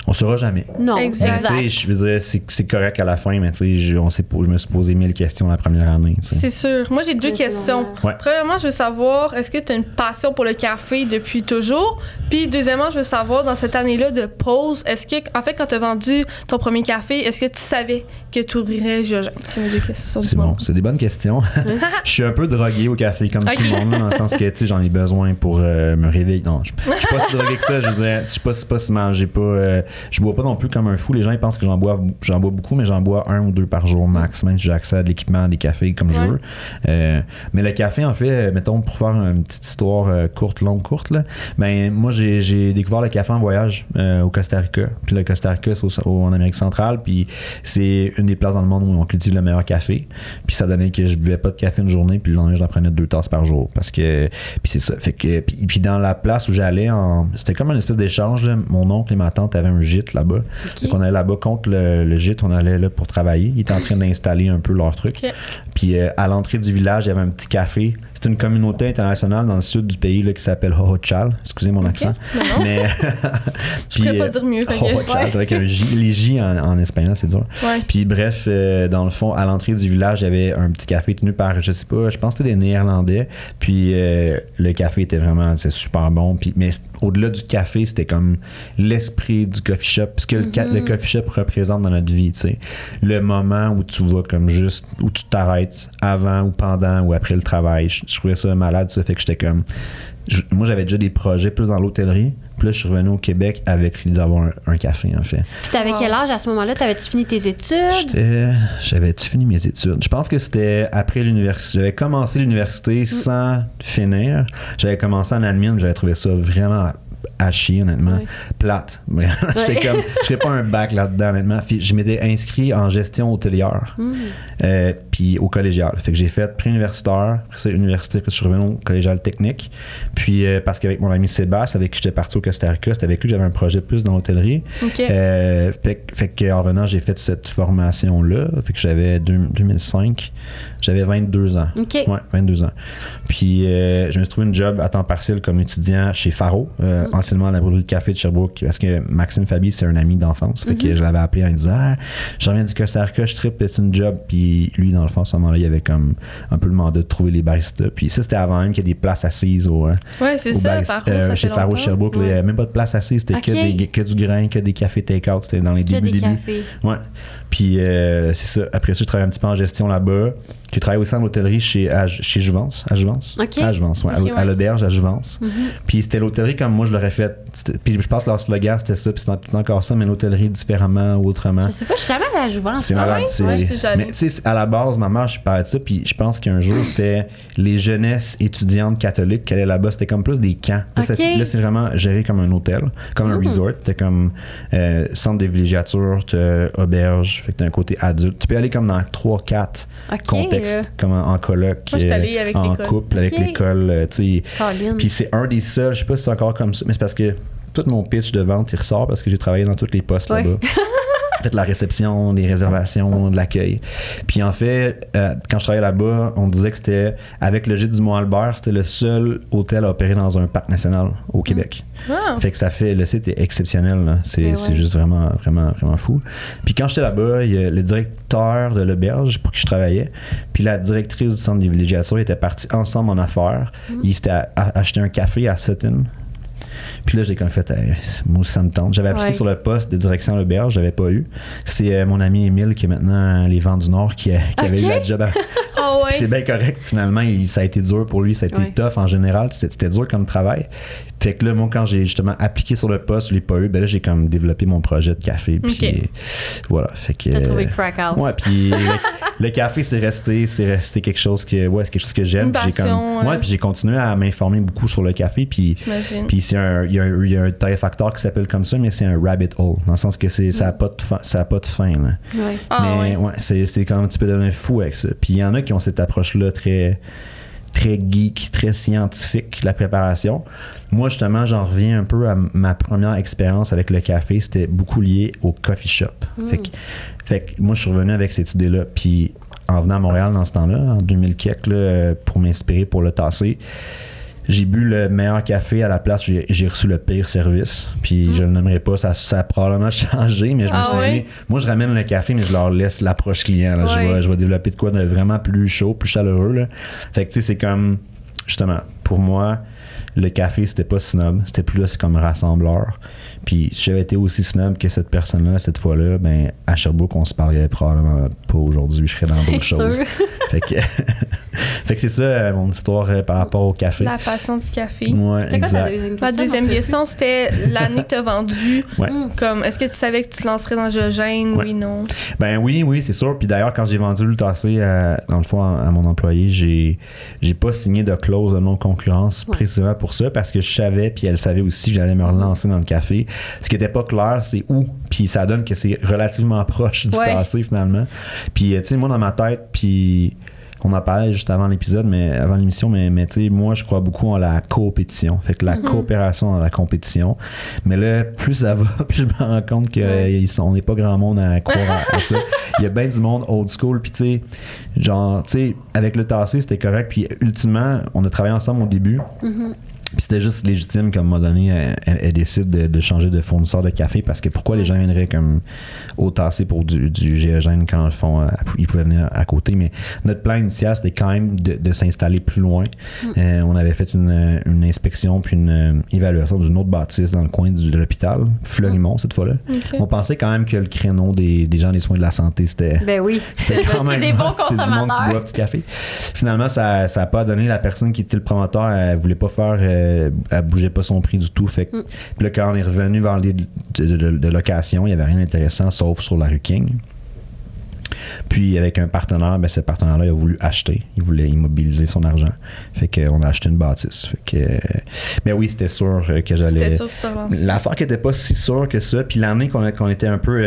On saura jamais. Non, exact. Je veux dire, c'est correct à la fin, mais tu sais, je me suis posé 1000 questions la première année. T'sais. C'est sûr. Moi, j'ai 2 questions. Premièrement, je veux savoir, est-ce que tu as une passion pour le café depuis toujours? Puis, deuxièmement, je veux savoir, dans cette année-là de pause, est-ce que, en fait, quand tu as vendu ton premier café, est-ce que tu savais que tu ouvrirais Géogène? C'est mes 2 questions. C'est bon, c'est des bonnes questions. Je suis un peu drogué au café, comme tout le monde, dans le sens que, tu sais, j'en ai besoin pour me réveiller. Non, je suis pas si drogué que ça. Je veux dire, je suis pas si mal. Je bois pas non plus comme un fou. Les gens ils pensent que j'en bois beaucoup, mais j'en bois 1 ou 2 par jour max, même si j'ai accès à de l'équipement, des cafés comme je veux. Mais le café, en fait, mettons, pour faire une petite histoire courte, là, ben moi j'ai découvert le café en voyage au Costa Rica. Puis le Costa Rica, c'est en Amérique centrale, puis c'est une des places dans le monde où on cultive le meilleur café. Puis ça donnait que je buvais pas de café une journée, puis le lendemain j'en prenais 2 tasses par jour, parce que puis c'est ça. Fait que puis dans la place où j'allais, c'était comme une espèce d'échange, là. Mon oncle et ma tante avaient un gîte là-bas. Donc on allait là-bas contre le gîte, on allait là pour travailler. Ils étaient en train d'installer un peu leur truc. Puis à l'entrée du village, il y avait un petit café. C'est une communauté internationale dans le sud du pays là, qui s'appelle Hohochal. Excusez mon accent. Mais je pourrais pas dire mieux. Hohochal, c'est vrai que les J en espagnol, c'est dur. Puis bref, dans le fond, à l'entrée du village, il y avait un petit café tenu par, je sais pas, je pense que c'était des Néerlandais. Puis le café était vraiment, c'est super bon. Puis, mais au-delà du café, c'était comme l'esprit du coffee shop. Parce que le coffee shop représente dans notre vie, tu sais. Le moment où tu vas comme juste, où tu t'arrêtes avant ou pendant ou après le travail. Je trouvais ça malade, ça fait que j'étais comme... moi, j'avais déjà des projets plus dans l'hôtellerie. Puis là, je suis revenu au Québec avec l'idée d'avoir un café, en fait. Puis t'avais quel âge à ce moment-là? T'avais-tu fini tes études? J'avais-tu fini mes études? Je pense que c'était après l'université. J'avais commencé l'université sans finir. J'avais commencé en admin. J'avais trouvé ça vraiment... à chier, honnêtement. Plate. J'étais comme, je ferais pas un bac là-dedans, honnêtement. Puis je m'étais inscrit en gestion hôtelière, puis au collégial. Fait que j'ai fait pré-universitaire, après ça, université, après je suis revenu au collégial technique. Puis parce qu'avec mon ami Sébastien, avec qui j'étais parti au Costa Rica, c'était avec lui que j'avais un projet plus dans l'hôtellerie. Fait qu'en revenant, j'ai fait cette formation-là. Fait que j'avais 2005, j'avais 22 ans. Ouais, 22 ans. Puis je me suis trouvé une job à temps partiel comme étudiant chez Faro, anciennement à la brûlerie de café de Sherbrooke, parce que Maxime Fabi, c'est un ami d'enfance. Fait que je l'avais appelé en lui disant je reviens du Costa Rica, je trippe, c'est une job. Puis lui, dans le fond, à ce moment-là, il avait comme un peu le mandat de trouver les baristas. Puis ça, c'était avant même qu'il y ait des places assises c'est ça, chez Faro Sherbrooke. Il n'y avait même pas de place assise, c'était que du grain, que des cafés take-out. C'était dans les débuts. Ouais. Puis c'est ça. Après ça, je travaillais un petit peu en gestion là-bas. J'ai travaillé aussi en hôtellerie chez Jouvence. À Jouvence? Okay. À Jouvence, ouais. Okay, à l'auberge, à Jouvence. Puis c'était l'hôtellerie comme moi, je l'aurais fait. Puis je pense que leur slogan, c'était ça. Puis c'est encore ça, mais l'hôtellerie différemment ou autrement. Je sais pas, je suis jamais allée à Jouvence. C'est malade. Mais tu sais, à la base, ma mère, je parlais de ça. Puis je pense qu'un jour, c'était les jeunesses étudiantes catholiques qui allaient là-bas. C'était comme plus des camps. Okay. Là, c'est vraiment géré comme un hôtel, comme un resort. T'as comme centre de villégiature, t'as auberge. Fait que t'as un côté adulte. Tu peux aller comme dans 3-4 contextes, comme en coloc, en couple, avec l'école. Puis c'est un des seuls, je sais pas si c'est encore comme ça, mais c'est parce que tout mon pitch de vente, il ressort parce que j'ai travaillé dans tous les postes là-bas. Fait la réception, les réservations, de l'accueil. Puis en fait, quand je travaillais là-bas, on disait que c'était, avec le Gîte du Mont-Albert, c'était le seul hôtel à opérer dans un parc national au Québec. Fait que ça fait, le site est exceptionnel, là. C'est juste vraiment, vraiment, vraiment fou. Puis quand j'étais là-bas, il y a le directeur de l'auberge pour qui je travaillais, puis la directrice du centre de villégiature, ils étaient partis ensemble en affaires. Ils s'étaient acheté un café à Sutton. Puis là, j'ai comme fait, moi aussi, ça me tente. J'avais appliqué sur le poste de direction à l'auberge, j'avais pas eu. C'est mon ami Émile, qui est maintenant les Vents du Nord, qui avait eu la job. C'est bien correct, finalement. Ça a été dur pour lui, ça a été tough en général. C'était dur comme travail. Fait que là, moi, quand j'ai justement appliqué sur le poste, je l'ai pas eu, ben là, j'ai comme développé mon projet de café. Puis voilà. Fait que. T'as trouvé le crack house. Ouais, puis le café, c'est resté quelque chose que, c'est quelque chose que j'aime. Une passion, puis j'ai continué à m'informer beaucoup sur le café. Puis il y a un tarifacteur qui s'appelle comme ça, mais c'est un rabbit hole, dans le sens que ça a pas de fin. Là. C'est quand même un petit peu devenu fou avec ça. Puis il y en a qui ont cette approche-là très geek, très scientifique, la préparation. Moi, justement, j'en reviens un peu à ma première expérience avec le café. C'était beaucoup lié au coffee shop. Fait que moi, je suis revenu avec cette idée-là. Puis en venant à Montréal dans ce temps-là, en 2000 quelques, pour m'inspirer pour le tasser, j'ai bu le meilleur café à la place où j'ai reçu le pire service. Puis je ne le nommerai pas, ça a probablement changé, mais je me suis dit, moi je ramène le café, mais je leur laisse l'approche client. Là. Je vais développer de quoi de vraiment plus chaud, plus chaleureux. Là. Fait que tu sais, c'est comme, justement, pour moi, le café, c'était pas snob, c'était plus comme rassembleur. Puis si j'avais été aussi snob que cette personne-là, cette fois-là, ben à Sherbrooke, on se parlerait probablement pas aujourd'hui. Je serais dans d'autres choses. Fait que c'est ça mon histoire par rapport au café. La passion du café. Ouais, exact. Ma deuxième question, c'était l'année que tu as vendu. Comme, est-ce que tu savais que tu te lancerais dans Géogène? Oui, non? Ben oui, c'est sûr. Puis d'ailleurs, quand j'ai vendu le tassé, dans le fond, à mon employé, j'ai pas signé de clause de non-concurrence précisément pour ça, parce que je savais, puis elle savait aussi que j'allais me relancer dans le café. Ce qui était pas clair, c'est où. Puis ça donne que c'est relativement proche du tassé, finalement. Puis, tu sais, moi, dans ma tête, puis on en parlait juste avant l'épisode, avant l'émission, mais tu sais, moi, je crois beaucoup en la compétition. Fait que la coopération dans la compétition. Mais là, plus ça va, plus je me rends compte qu'on n'est pas grand monde à croire à ça. Il y a bien du monde old school. Puis tu sais, genre, tu sais, avec le tassé, c'était correct. Puis ultimement, on a travaillé ensemble au début. Puis c'était juste légitime qu'à un moment donné, elle décide de changer de fournisseur de café, parce que pourquoi les gens viendraient comme au tassé pour du Géogène quand le fond, ils pouvaient venir à côté. Mais notre plan initial, c'était quand même de s'installer plus loin. On avait fait une inspection puis une évaluation d'une autre bâtisse dans le coin de l'hôpital, Fleurimont cette fois-là. On pensait quand même que le créneau des gens des soins de la santé, c'était quand même des bons consommateurs. C'est du monde qui boit du café. Finalement, ça n'a pas donné. La personne qui était le promoteur, elle voulait pas faire elle bougeait pas son prix du tout. Fait que, puis là, quand on est revenu vers les de location, il n'y avait rien d'intéressant sauf sur la rue King. Puis avec un partenaire, ben ce partenaire-là, il a voulu acheter. Il voulait immobiliser son argent. Fait qu'on a acheté une bâtisse. Fait que, mais oui, c'était sûr que j'allais. C'était sûr que l'affaire qui n'était pas si sûre que ça. Puis l'année qu'on était un peu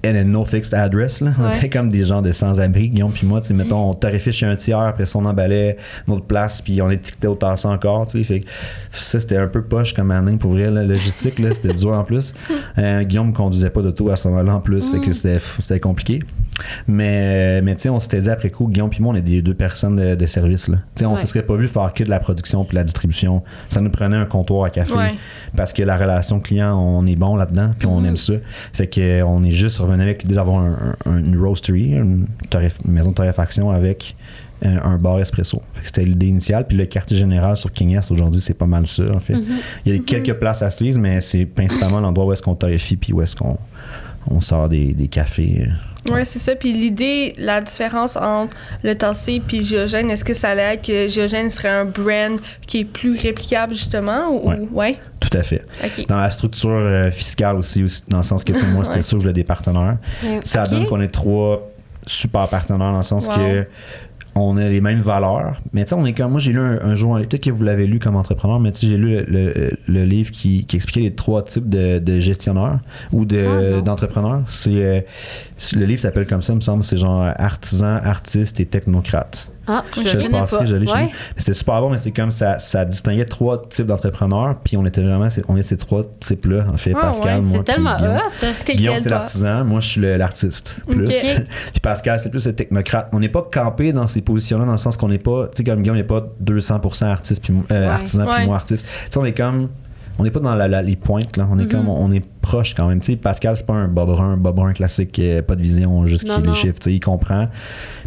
no fixed address, là. On était comme des gens de sans-abri. Guillaume puis moi, tu sais, mettons, on tarifait chez un tiers, après ça, on emballait notre place, puis on étiquetait au tassé encore, tu sais. Fait que ça, c'était un peu poche comme année pour vrai. La logistique, là, c'était dur en plus. Guillaume ne conduisait pas d'auto à ce moment-là en plus. Fait que c'était compliqué. Mais tu sais, on s'était dit après coup, Guillaume puis moi, on est des deux personnes de service, là. Tu sais, on se serait pas vu faire que de la production puis de la distribution. Ça nous prenait un comptoir à café. Parce que la relation client, on est bon là-dedans, puis on aime ça. Fait que on est juste revenu avec l'idée d'avoir une roastery, une maison de torréfaction avec un bar espresso. C'était l'idée initiale. Puis le quartier général sur King Est, aujourd'hui, c'est pas mal ça, en fait. Il y a quelques places assises, mais c'est principalement l'endroit où est-ce qu'on torréfie puis où est-ce qu'on on sort des cafés. Oui, c'est ça. Puis l'idée, la différence entre le tassé puis Géogène, est-ce que ça allait être que Géogène serait un brand qui est plus réplicable, justement? Oui, tout à fait. Okay. Dans la structure fiscale aussi, dans le sens que moi, c'était sûr que je voulais des partenaires. Ça donne qu'on est 3 super partenaires dans le sens que on a les mêmes valeurs. Mais tu sais, on est comme... Moi, j'ai lu un jour... Peut-être que vous l'avez lu comme entrepreneur, mais tu sais, j'ai lu le livre qui expliquait les 3 types de gestionnaires ou d'entrepreneurs. Le livre s'appelle comme ça, il me semble. C'est genre artisan, artiste et technocrate. Je l'ai pas. C'était super bon, mais c'est comme ça distinguait 3 types d'entrepreneurs, puis on est ces 3 types-là, en fait. Pascal, moi, c'est tellement hot. Guillaume, c'est l'artisan, moi, je suis l'artiste, plus. Puis Pascal, c'est plus le technocrate. On n'est pas campé dans ces positions-là, dans le sens qu'on n'est pas, tu sais, comme Guillaume n'est pas 200% artiste, puis artisan, puis moi, artiste. Tu sais, on n'est pas dans les pointes, là. On est comme, on est proche quand même. Tu sais, Pascal, c'est pas un Bob Brun classique, pas de vision, juste les chiffres. Tu sais, il comprend.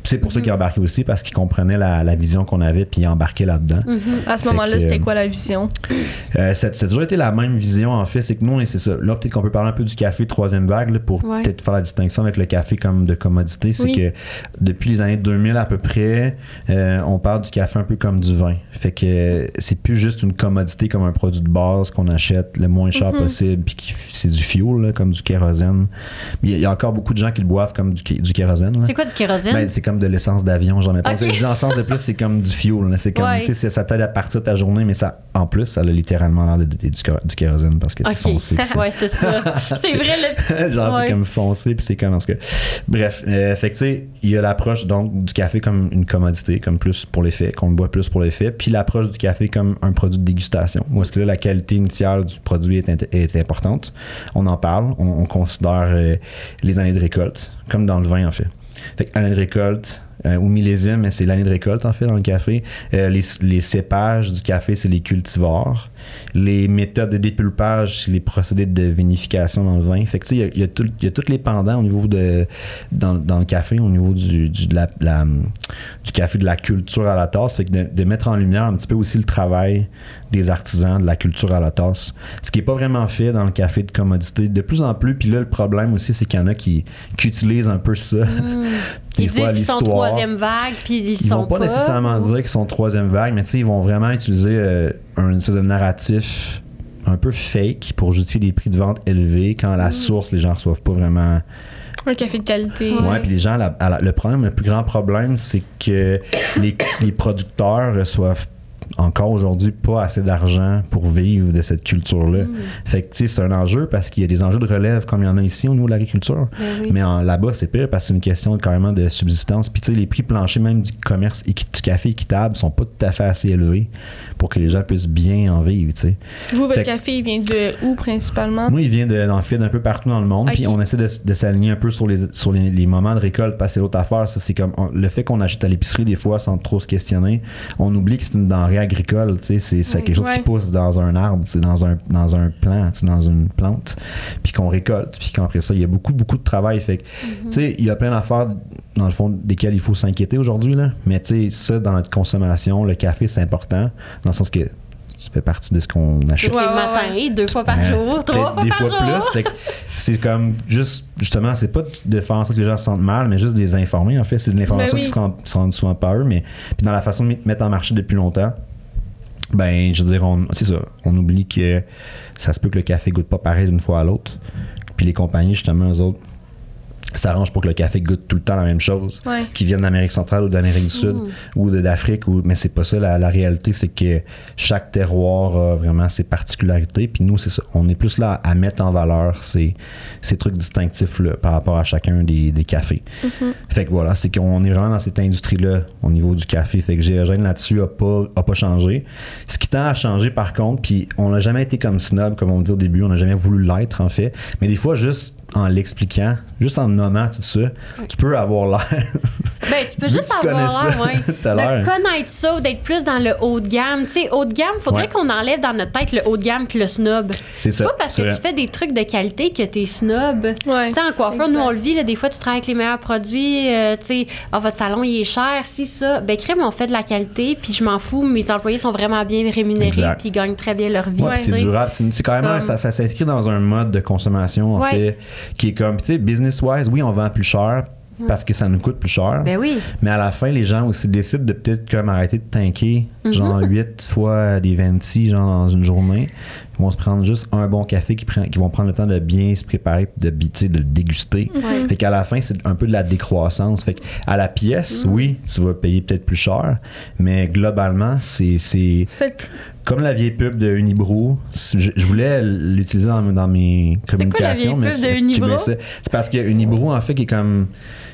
Puis c'est pour ça qu'il a embarqué aussi, parce qu'il comprenait la vision qu'on avait, puis il a embarqué là-dedans. À ce moment-là, c'était quoi la vision? Ça a toujours été la même vision, en fait. C'est que nous, c'est ça. Là, peut-être qu'on peut parler un peu du café 3e vague, là, pour peut-être faire la distinction avec le café comme de commodité. C'est que depuis les années 2000 à peu près, on parle du café un peu comme du vin. Fait que c'est plus juste une commodité comme un produit de base qu'on achète le moins cher possible, puis c'est du fuel, là, comme du kérosène. Il y a encore beaucoup de gens qui le boivent comme du kérosène. Là. C'est quoi du kérosène? Ben, c'est comme de l'essence d'avion, genre mettons. Okay. Dans le sens de plus, c'est comme du fuel. Là. C'est comme, tu sais, ça t'aide à partir de ta journée, mais ça, en plus, ça a littéralement l'air du kérosène parce que c'est foncé. Ouais, c'est ça. C'est vrai, le petit... Genre, c'est comme foncé, puis c'est comme, en tout cas. Bref, fait que tu sais, il y a l'approche donc du café comme une commodité, comme plus pour l'effet, qu'on le boit plus pour l'effet, puis l'approche du café comme un produit de dégustation, où est-ce que là, la qualité initiale du produit est importante. On en parle, on considère les années de récolte, comme dans le vin, en fait. Fait que année de récolte, ou millésime, mais c'est l'année de récolte, en fait, dans le café. Les cépages du café, c'est les cultivars. Les méthodes de dépulpage, c'est les procédés de vinification dans le vin. Fait que, tu sais, il y a tous les pendants au niveau dans le café, au niveau du café de la culture à la tasse. Fait que de mettre en lumière un petit peu aussi le travail des artisans de la culture à la tasse. Ce qui n'est pas vraiment fait dans le café de commodité. De plus en plus, puis là, le problème aussi, c'est qu'il y en a qui utilisent un peu ça. Ils disent qu'ils sont 3e vague, puis ils sont vont pas nécessairement dire qu'ils sont 3e vague, mais tu sais, ils vont vraiment utiliser un espèce de narratif un peu fake pour justifier des prix de vente élevés quand à la source, les gens reçoivent pas vraiment... Un café de qualité. Ouais, puis les gens, le plus grand problème, c'est que les producteurs reçoivent encore aujourd'hui pas assez d'argent pour vivre de cette culture-là. Fait que, tu sais, c'est un enjeu parce qu'il y a des enjeux de relève comme il y en a ici au niveau de l'agriculture. Mais là-bas, c'est pire parce que c'est une question carrément de subsistance. Puis, tu sais, les prix planchers même du commerce du café équitable sont pas tout à fait assez élevés pour que les gens puissent bien en vivre, tu sais. Vous, votre café, il vient de où principalement? Moi, il vient d'un peu partout dans le monde. Puis, on essaie de s'aligner un peu sur les moments de récolte parce que c'est l'autre affaire. Ça, c'est comme le fait qu'on achète à l'épicerie des fois sans trop se questionner. On oublie que c'est une denrée agricole, tu sais, c'est quelque chose qui pousse dans un arbre, dans un plant, dans une plante, puis qu'on récolte, puis qu'après ça, il y a beaucoup de travail. Fait que, tu sais, il y a plein d'affaires, dans le fond, desquelles il faut s'inquiéter aujourd'hui, là. Mais tu sais, ça, dans notre consommation, le café, c'est important, dans le sens que ça fait partie de ce qu'on achète. Tous les matins, 2 fois par jour, 3 fois des par fois jour. Plus. Fait que c'est comme justement, c'est pas de faire en sorte que les gens se sentent mal, mais juste de les informer. En fait, c'est de l'information qui se rend souvent pas eux, mais puis dans la façon de mettre en marché depuis longtemps. Ben, je veux dire, c'est ça. On oublie que ça se peut que le café goûte pas pareil d'une fois à l'autre. Puis les compagnies, justement, eux autres, s'arrangent pour que le café goûte tout le temps la même chose, qui vienne d'Amérique centrale ou d'Amérique du Sud ou d'Afrique. Mais c'est pas ça. La réalité, c'est que chaque terroir a vraiment ses particularités. Puis nous, c'est ça. On est plus là à mettre en valeur ces trucs distinctifs-là par rapport à chacun des cafés. Fait que voilà, c'est qu'on est vraiment dans cette industrie-là au niveau du café. Fait que Géogène là-dessus a pas changé. Ce qui tend à changer, par contre, puis on n'a jamais été comme snob, comme on dit au début. On n'a jamais voulu l'être, en fait. Mais des fois, juste en l'expliquant, juste en nommant tout ça, tu peux avoir l'air tu peux juste avoir l'air, de connaître ça ou d'être plus dans le haut de gamme. Tu sais, haut de gamme, faudrait qu'on enlève dans notre tête le haut de gamme puis le snob. C'est ça. Pas parce que tu fais des trucs de qualité que t'es snob. Tu sais, en coiffure, nous, on le vit, là, des fois, tu travailles avec les meilleurs produits, tu sais, votre salon, il est cher, si ça. Ben, crème, on fait de la qualité, puis je m'en fous, mes employés sont vraiment bien rémunérés, puis ils gagnent très bien leur vie. C'est durable. C'est quand même, ça s'inscrit dans un mode de consommation, en fait, qui est comme, tu sais, business-wise, oui, on vend plus cher parce que ça nous coûte plus cher. Ben oui. Mais à la fin, les gens aussi décident de peut-être comme arrêter de tanker, genre 8 fois des Venti, genre dans une journée. Ils vont se prendre juste un bon café qui vont prendre le temps de bien se préparer de le déguster. Fait qu'à la fin, c'est un peu de la décroissance. Fait qu'à la pièce, oui, tu vas payer peut-être plus cher, mais globalement, c'est comme la vieille pub de Unibrew. Je voulais l'utiliser dans mes communications. C'est quoi la vieille pub de Unibrew? C'est parce que Unibrew, en fait, qui est comme...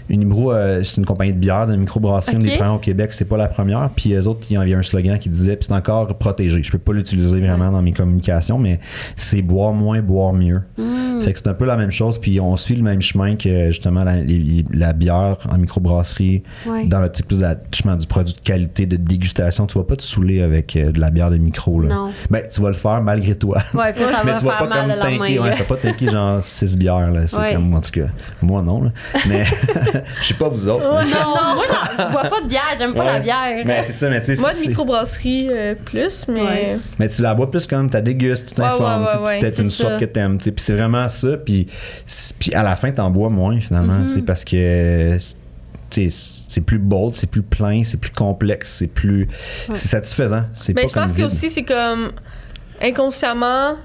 Unibrew, c'est une compagnie de bière, d'une microbrasserie, une des premières au Québec. C'est pas la première. Puis eux autres, il y avait un slogan qui disait, puis c'est encore protégé. Je peux pas l'utiliser vraiment dans mes communications, mais c'est boire moins, boire mieux. Fait que c'est un peu la même chose. Puis on suit le même chemin que justement la bière en microbrasserie, dans l'optique plus du produit de qualité, de dégustation. Tu vas pas te saouler avec de la bière de micro. Là. Non. Ben, tu vas le faire malgré toi. Ouais, puis ça mais va tu vas faire pas mal comme le lendemain. tu vas pas tanker genre 6 bières. Là. C'est comme, en tout cas, moi non. Là. Mais je sais pas vous autres. Oh non, moi je bois pas de bière, j'aime pas la bière. Mais c'est ça, mais tu sais. Moi, de microbrasserie plus, mais. Mais tu la bois plus comme tu dégustes, tu t'informes, tu peut-être une sorte que t'aimes. Puis c'est vraiment ça. Puis à la fin, t'en bois moins finalement, parce que c'est plus bold, c'est plus plein, c'est plus complexe, c'est plus. C'est satisfaisant. C'est pas je pense comme que aussi, c'est comme inconsciemment.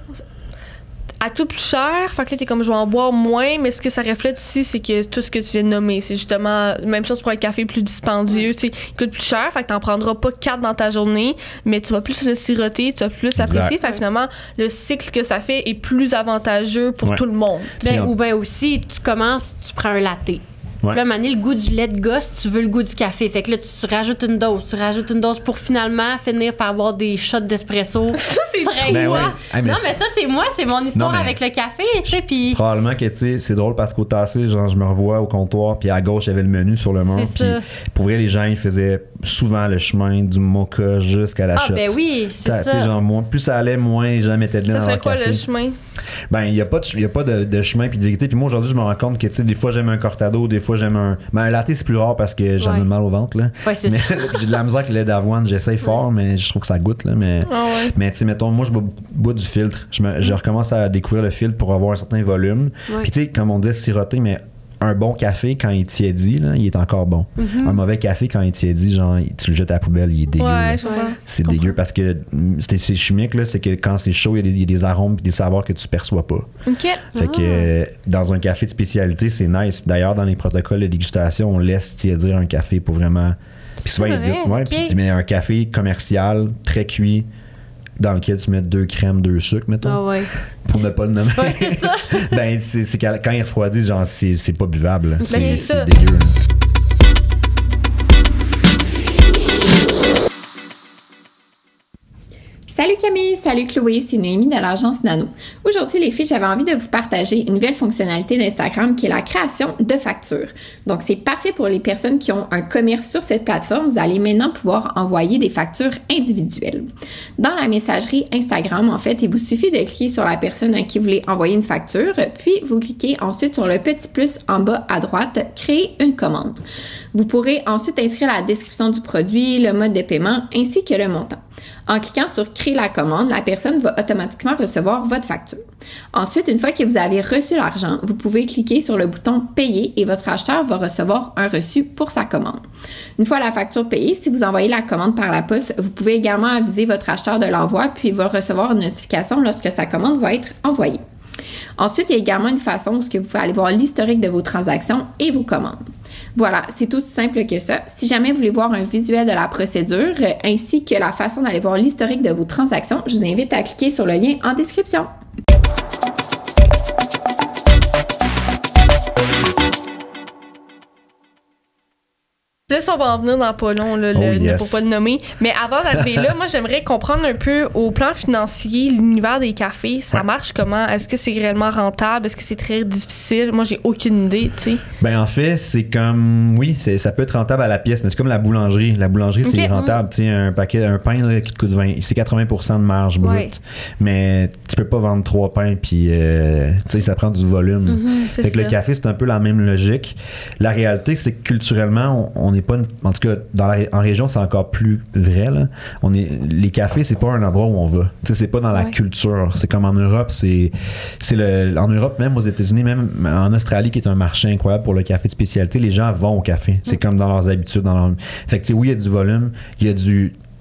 À tout plus cher, fait que là, t'es comme je vais en boire moins, mais ce que ça reflète aussi, c'est que tout ce que tu viens de nommer, c'est justement même chose pour un café plus dispendieux, tu sais, il coûte plus cher, fait que t'en prendras pas 4 dans ta journée, mais tu vas plus le siroter, tu vas plus l'apprécier, fait que finalement, le cycle que ça fait est plus avantageux pour tout le monde. Ou bien aussi, tu prends un latte. Puis là, le goût du lait de gosse, tu veux le goût du café. Fait que là, tu rajoutes une dose pour finalement finir par avoir des shots d'espresso. Ça, c'est très non, mais ça, c'est moi, c'est mon histoire avec le café, tu sais. Puis probablement que, tu sais, c'est drôle parce qu'au tassé, genre, je me revois au comptoir, puis à gauche, il y avait le menu sur le mur. Puis pour vrai, les gens, ils faisaient souvent le chemin du mocha jusqu'à la shot. Ah, ben oui, c'est ça. Tu sais, genre, plus ça allait, moins les gens mettaient de lait dans leur café. Ça, c'est quoi le chemin? Ben, il n'y a pas de chemin puis de vérité. Puis moi, aujourd'hui, je me rends compte que, tu sais, des fois, j'aime un cortado, des fois, j'aime un. Ben, un latte, c'est plus rare parce que j'en ai mal au ventre, là. Ouais, c'est ça. J'ai de la misère avec le lait d'avoine, j'essaye fort, mais je trouve que ça goûte, là. Mais tu sais, mettons, moi, je bois du filtre. Je recommence à découvrir le filtre pour avoir un certain volume. Puis, tu sais, comme on dit, siroter, mais un bon café, quand il tiédit, là, il est encore bon. Un mauvais café, quand il tiédit, genre, tu le jettes à la poubelle, il est dégueu. C'est dégueu parce que c'est chimique, là, c'est que quand c'est chaud, il y a des arômes et des saveurs que tu perçois pas. Fait que dans un café de spécialité, c'est nice. D'ailleurs, dans les protocoles de dégustation, on laisse tiédir un café pour vraiment. Puis souvent, mais un café commercial, très cuit, dans lequel tu mets 2 crèmes, 2 sucres, mettons. Pour ne pas le nommer. Ouais, c'est ça. Ben, c'est quand il refroidit, genre, c'est pas buvable. C'est dégueu. Salut Camille, salut Chloé, c'est Noémie de l'agence Nano. Aujourd'hui les filles, j'avais envie de vous partager une nouvelle fonctionnalité d'Instagram qui est la création de factures. Donc c'est parfait pour les personnes qui ont un commerce sur cette plateforme. Vous allez maintenant pouvoir envoyer des factures individuelles. Dans la messagerie Instagram, en fait, il vous suffit de cliquer sur la personne à qui vous voulez envoyer une facture, puis vous cliquez ensuite sur le petit plus en bas à droite, créer une commande. Vous pourrez ensuite inscrire la description du produit, le mode de paiement ainsi que le montant. En cliquant sur « Créer la commande », la personne va automatiquement recevoir votre facture. Ensuite, une fois que vous avez reçu l'argent, vous pouvez cliquer sur le bouton « Payer » et votre acheteur va recevoir un reçu pour sa commande. Une fois la facture payée, si vous envoyez la commande par la poste, vous pouvez également aviser votre acheteur de l'envoi puis il va recevoir une notification lorsque sa commande va être envoyée. Ensuite, il y a également une façon où vous pouvez aller voir l'historique de vos transactions et vos commandes. Voilà, c'est aussi simple que ça. Si jamais vous voulez voir un visuel de la procédure ainsi que la façon d'aller voir l'historique de vos transactions, je vous invite à cliquer sur le lien en description. Là, ça, on va en venir dans pas long, là, pour pas le nommer. Mais avant d'arriver là, moi, j'aimerais comprendre un peu au plan financier, l'univers des cafés, ça marche comment? Est-ce que c'est réellement rentable? Est-ce que c'est très difficile? Moi, j'ai aucune idée, tu sais. Ben, en fait, c'est comme, oui, ça peut être rentable à la pièce, mais c'est comme la boulangerie. La boulangerie, c'est rentable. Tu sais, un pain là, qui te coûte 20, c'est 80% de marge brute. Mais tu peux pas vendre 3 pains, puis, tu sais, ça prend du volume. Fait que le café, c'est un peu la même logique. La réalité, c'est que culturellement, on n'est pas en tout cas en région c'est encore plus vrai là. Les cafés c'est pas un endroit où on va, tu sais, c'est pas dans la culture, c'est comme en Europe, en Europe, même aux États-Unis, même en Australie qui est un marché incroyable pour le café de spécialité, les gens vont au café, c'est comme dans leurs habitudes, fait que tu sais, oui, il y a du volume, il y a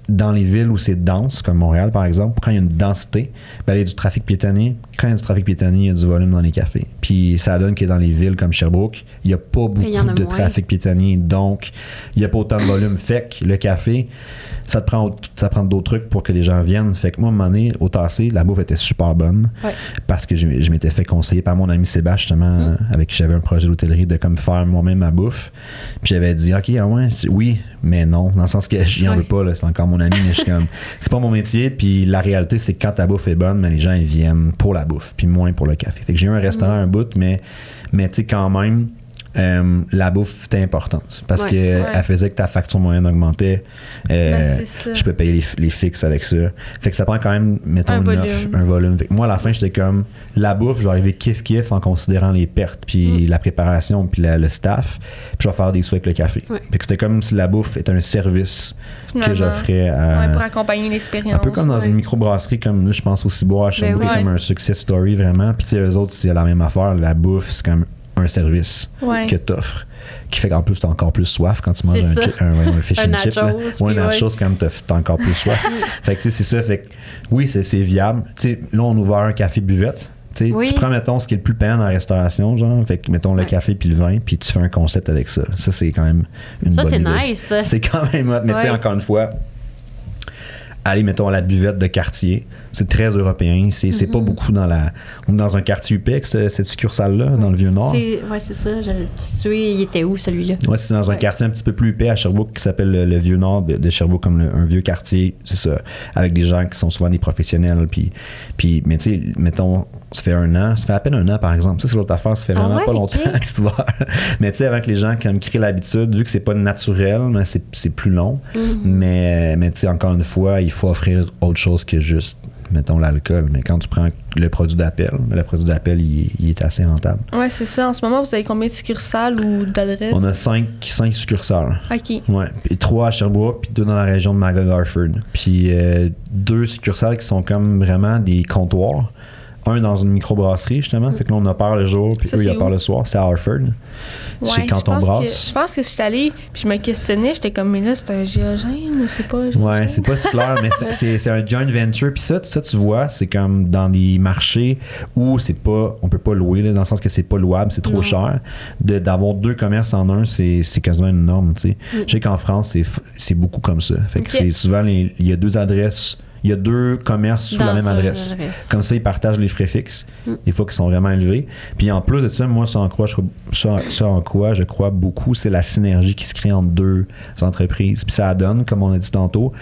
dans les villes où c'est dense, comme Montréal par exemple, quand il y a une densité, ben, il y a du trafic piétonnier. Quand il y a du trafic piétonnier, il y a du volume dans les cafés. Puis ça donne que dans les villes comme Sherbrooke, il n'y a pas beaucoup de trafic piétonnier, donc il n'y a pas autant de volume. Fait que le café, ça prend d'autres trucs pour que les gens viennent. Fait que moi, à un moment donné, au Tassé, la bouffe était super bonne parce que je m'étais fait conseiller par mon ami Sébastien, justement, avec qui j'avais un projet d'hôtellerie de comme faire moi-même ma bouffe. Puis j'avais dit, OK, oui, mais non, dans le sens que j'y en veux pas, là, c'est encore mon ami, mais je suis comme, c'est pas mon métier. Puis la réalité, c'est que quand ta bouffe est bonne, mais les gens, ils viennent pour la bouffe, puis moins pour le café. Fait que j'ai eu un restaurant un bout, mais tu sais, quand même, la bouffe était importante parce que elle faisait que ta facture moyenne augmentait. Je peux payer les fixes avec ça. Fait que ça prend quand même, mettons, un volume. Fait que moi, à la fin, j'étais comme, la bouffe, je vais arriver kiff en considérant les pertes, puis la préparation, puis le staff, puis je vais faire des sous avec le café. Fait que c'était comme si la bouffe était un service que j'offrais pour accompagner l'expérience. Un peu comme dans une microbrasserie, comme là, je pense au Ciboire à Sherbrooke, comme un success story vraiment. Puis tu sais, eux autres, c'est la même affaire. La bouffe, c'est comme un service que t'offres, qui fait qu'en plus t'as encore plus soif quand tu manges un fish and chip ou un nachos, quand t'as encore plus soif. Fait que c'est ça, fait que oui, c'est viable. Tu sais, là on a ouvert un café buvette. Tu prends, mettons, ce qui est le plus payant dans la restauration, genre, fait que, mettons, le café puis le vin, puis tu fais un concept avec ça. Ça, c'est quand même une bonne idée. Ça, c'est nice. C'est quand même hot, mais tu sais, encore une fois, aller, mettons, à la buvette de quartier, c'est très européen. C'est pas beaucoup dans un quartier UPEC, cette succursale-là, dans le Vieux-Nord. C'est ça. J'avais situé, il était où, celui-là? Ouais, c'est dans un quartier un petit peu plus épais à Sherbrooke qui s'appelle le Vieux-Nord de Sherbrooke, comme un vieux quartier, c'est ça, avec des gens qui sont souvent des professionnels. Puis mais tu sais, mettons, ça fait à peine un an, par exemple. Ça, c'est l'autre affaire, ça fait vraiment pas longtemps que c'est ouvert. Mais tu sais, avant que les gens créent l'habitude, vu que c'est pas naturel, mais c'est plus long. Mais tu sais, encore une fois, il faut offrir autre chose que juste, mettons, l'alcool. Mais quand tu prends le produit d'appel, il est assez rentable. Ouais, c'est ça. En ce moment, vous avez combien de succursales ou d'adresses? On a 5 succursales. OK. Ouais. Puis 3 à Sherbrooke, puis 2 dans la région de Magog-Harford. Puis 2 succursales qui sont comme vraiment des comptoirs. Un dans une microbrasserie, justement. Fait que là, on opère le jour, puis eux, ils opèrent le soir. C'est à Harford. C'est quand on brasse. Je pense que je suis allée, puis je me questionnais, j'étais comme, mais là, c'est un géogène ou c'est pas un géogène? Ouais, c'est pas si clair, mais c'est un joint venture. Puis ça, tu vois, c'est comme dans les marchés où on peut pas louer, là, dans le sens que c'est pas louable, c'est trop cher. D'avoir 2 commerces en un, c'est quasiment une norme, tu sais. Je sais qu'en France, c'est beaucoup comme ça. Fait que c'est souvent, il y a 2 adresses. Il y a 2 commerces sous la même adresse. Comme ça, ils partagent les frais fixes, des fois qui sont vraiment élevés. Puis en plus de ça, moi, ça en quoi je crois beaucoup, c'est la synergie qui se crée entre 2 entreprises. Puis ça donne, comme on a dit tantôt,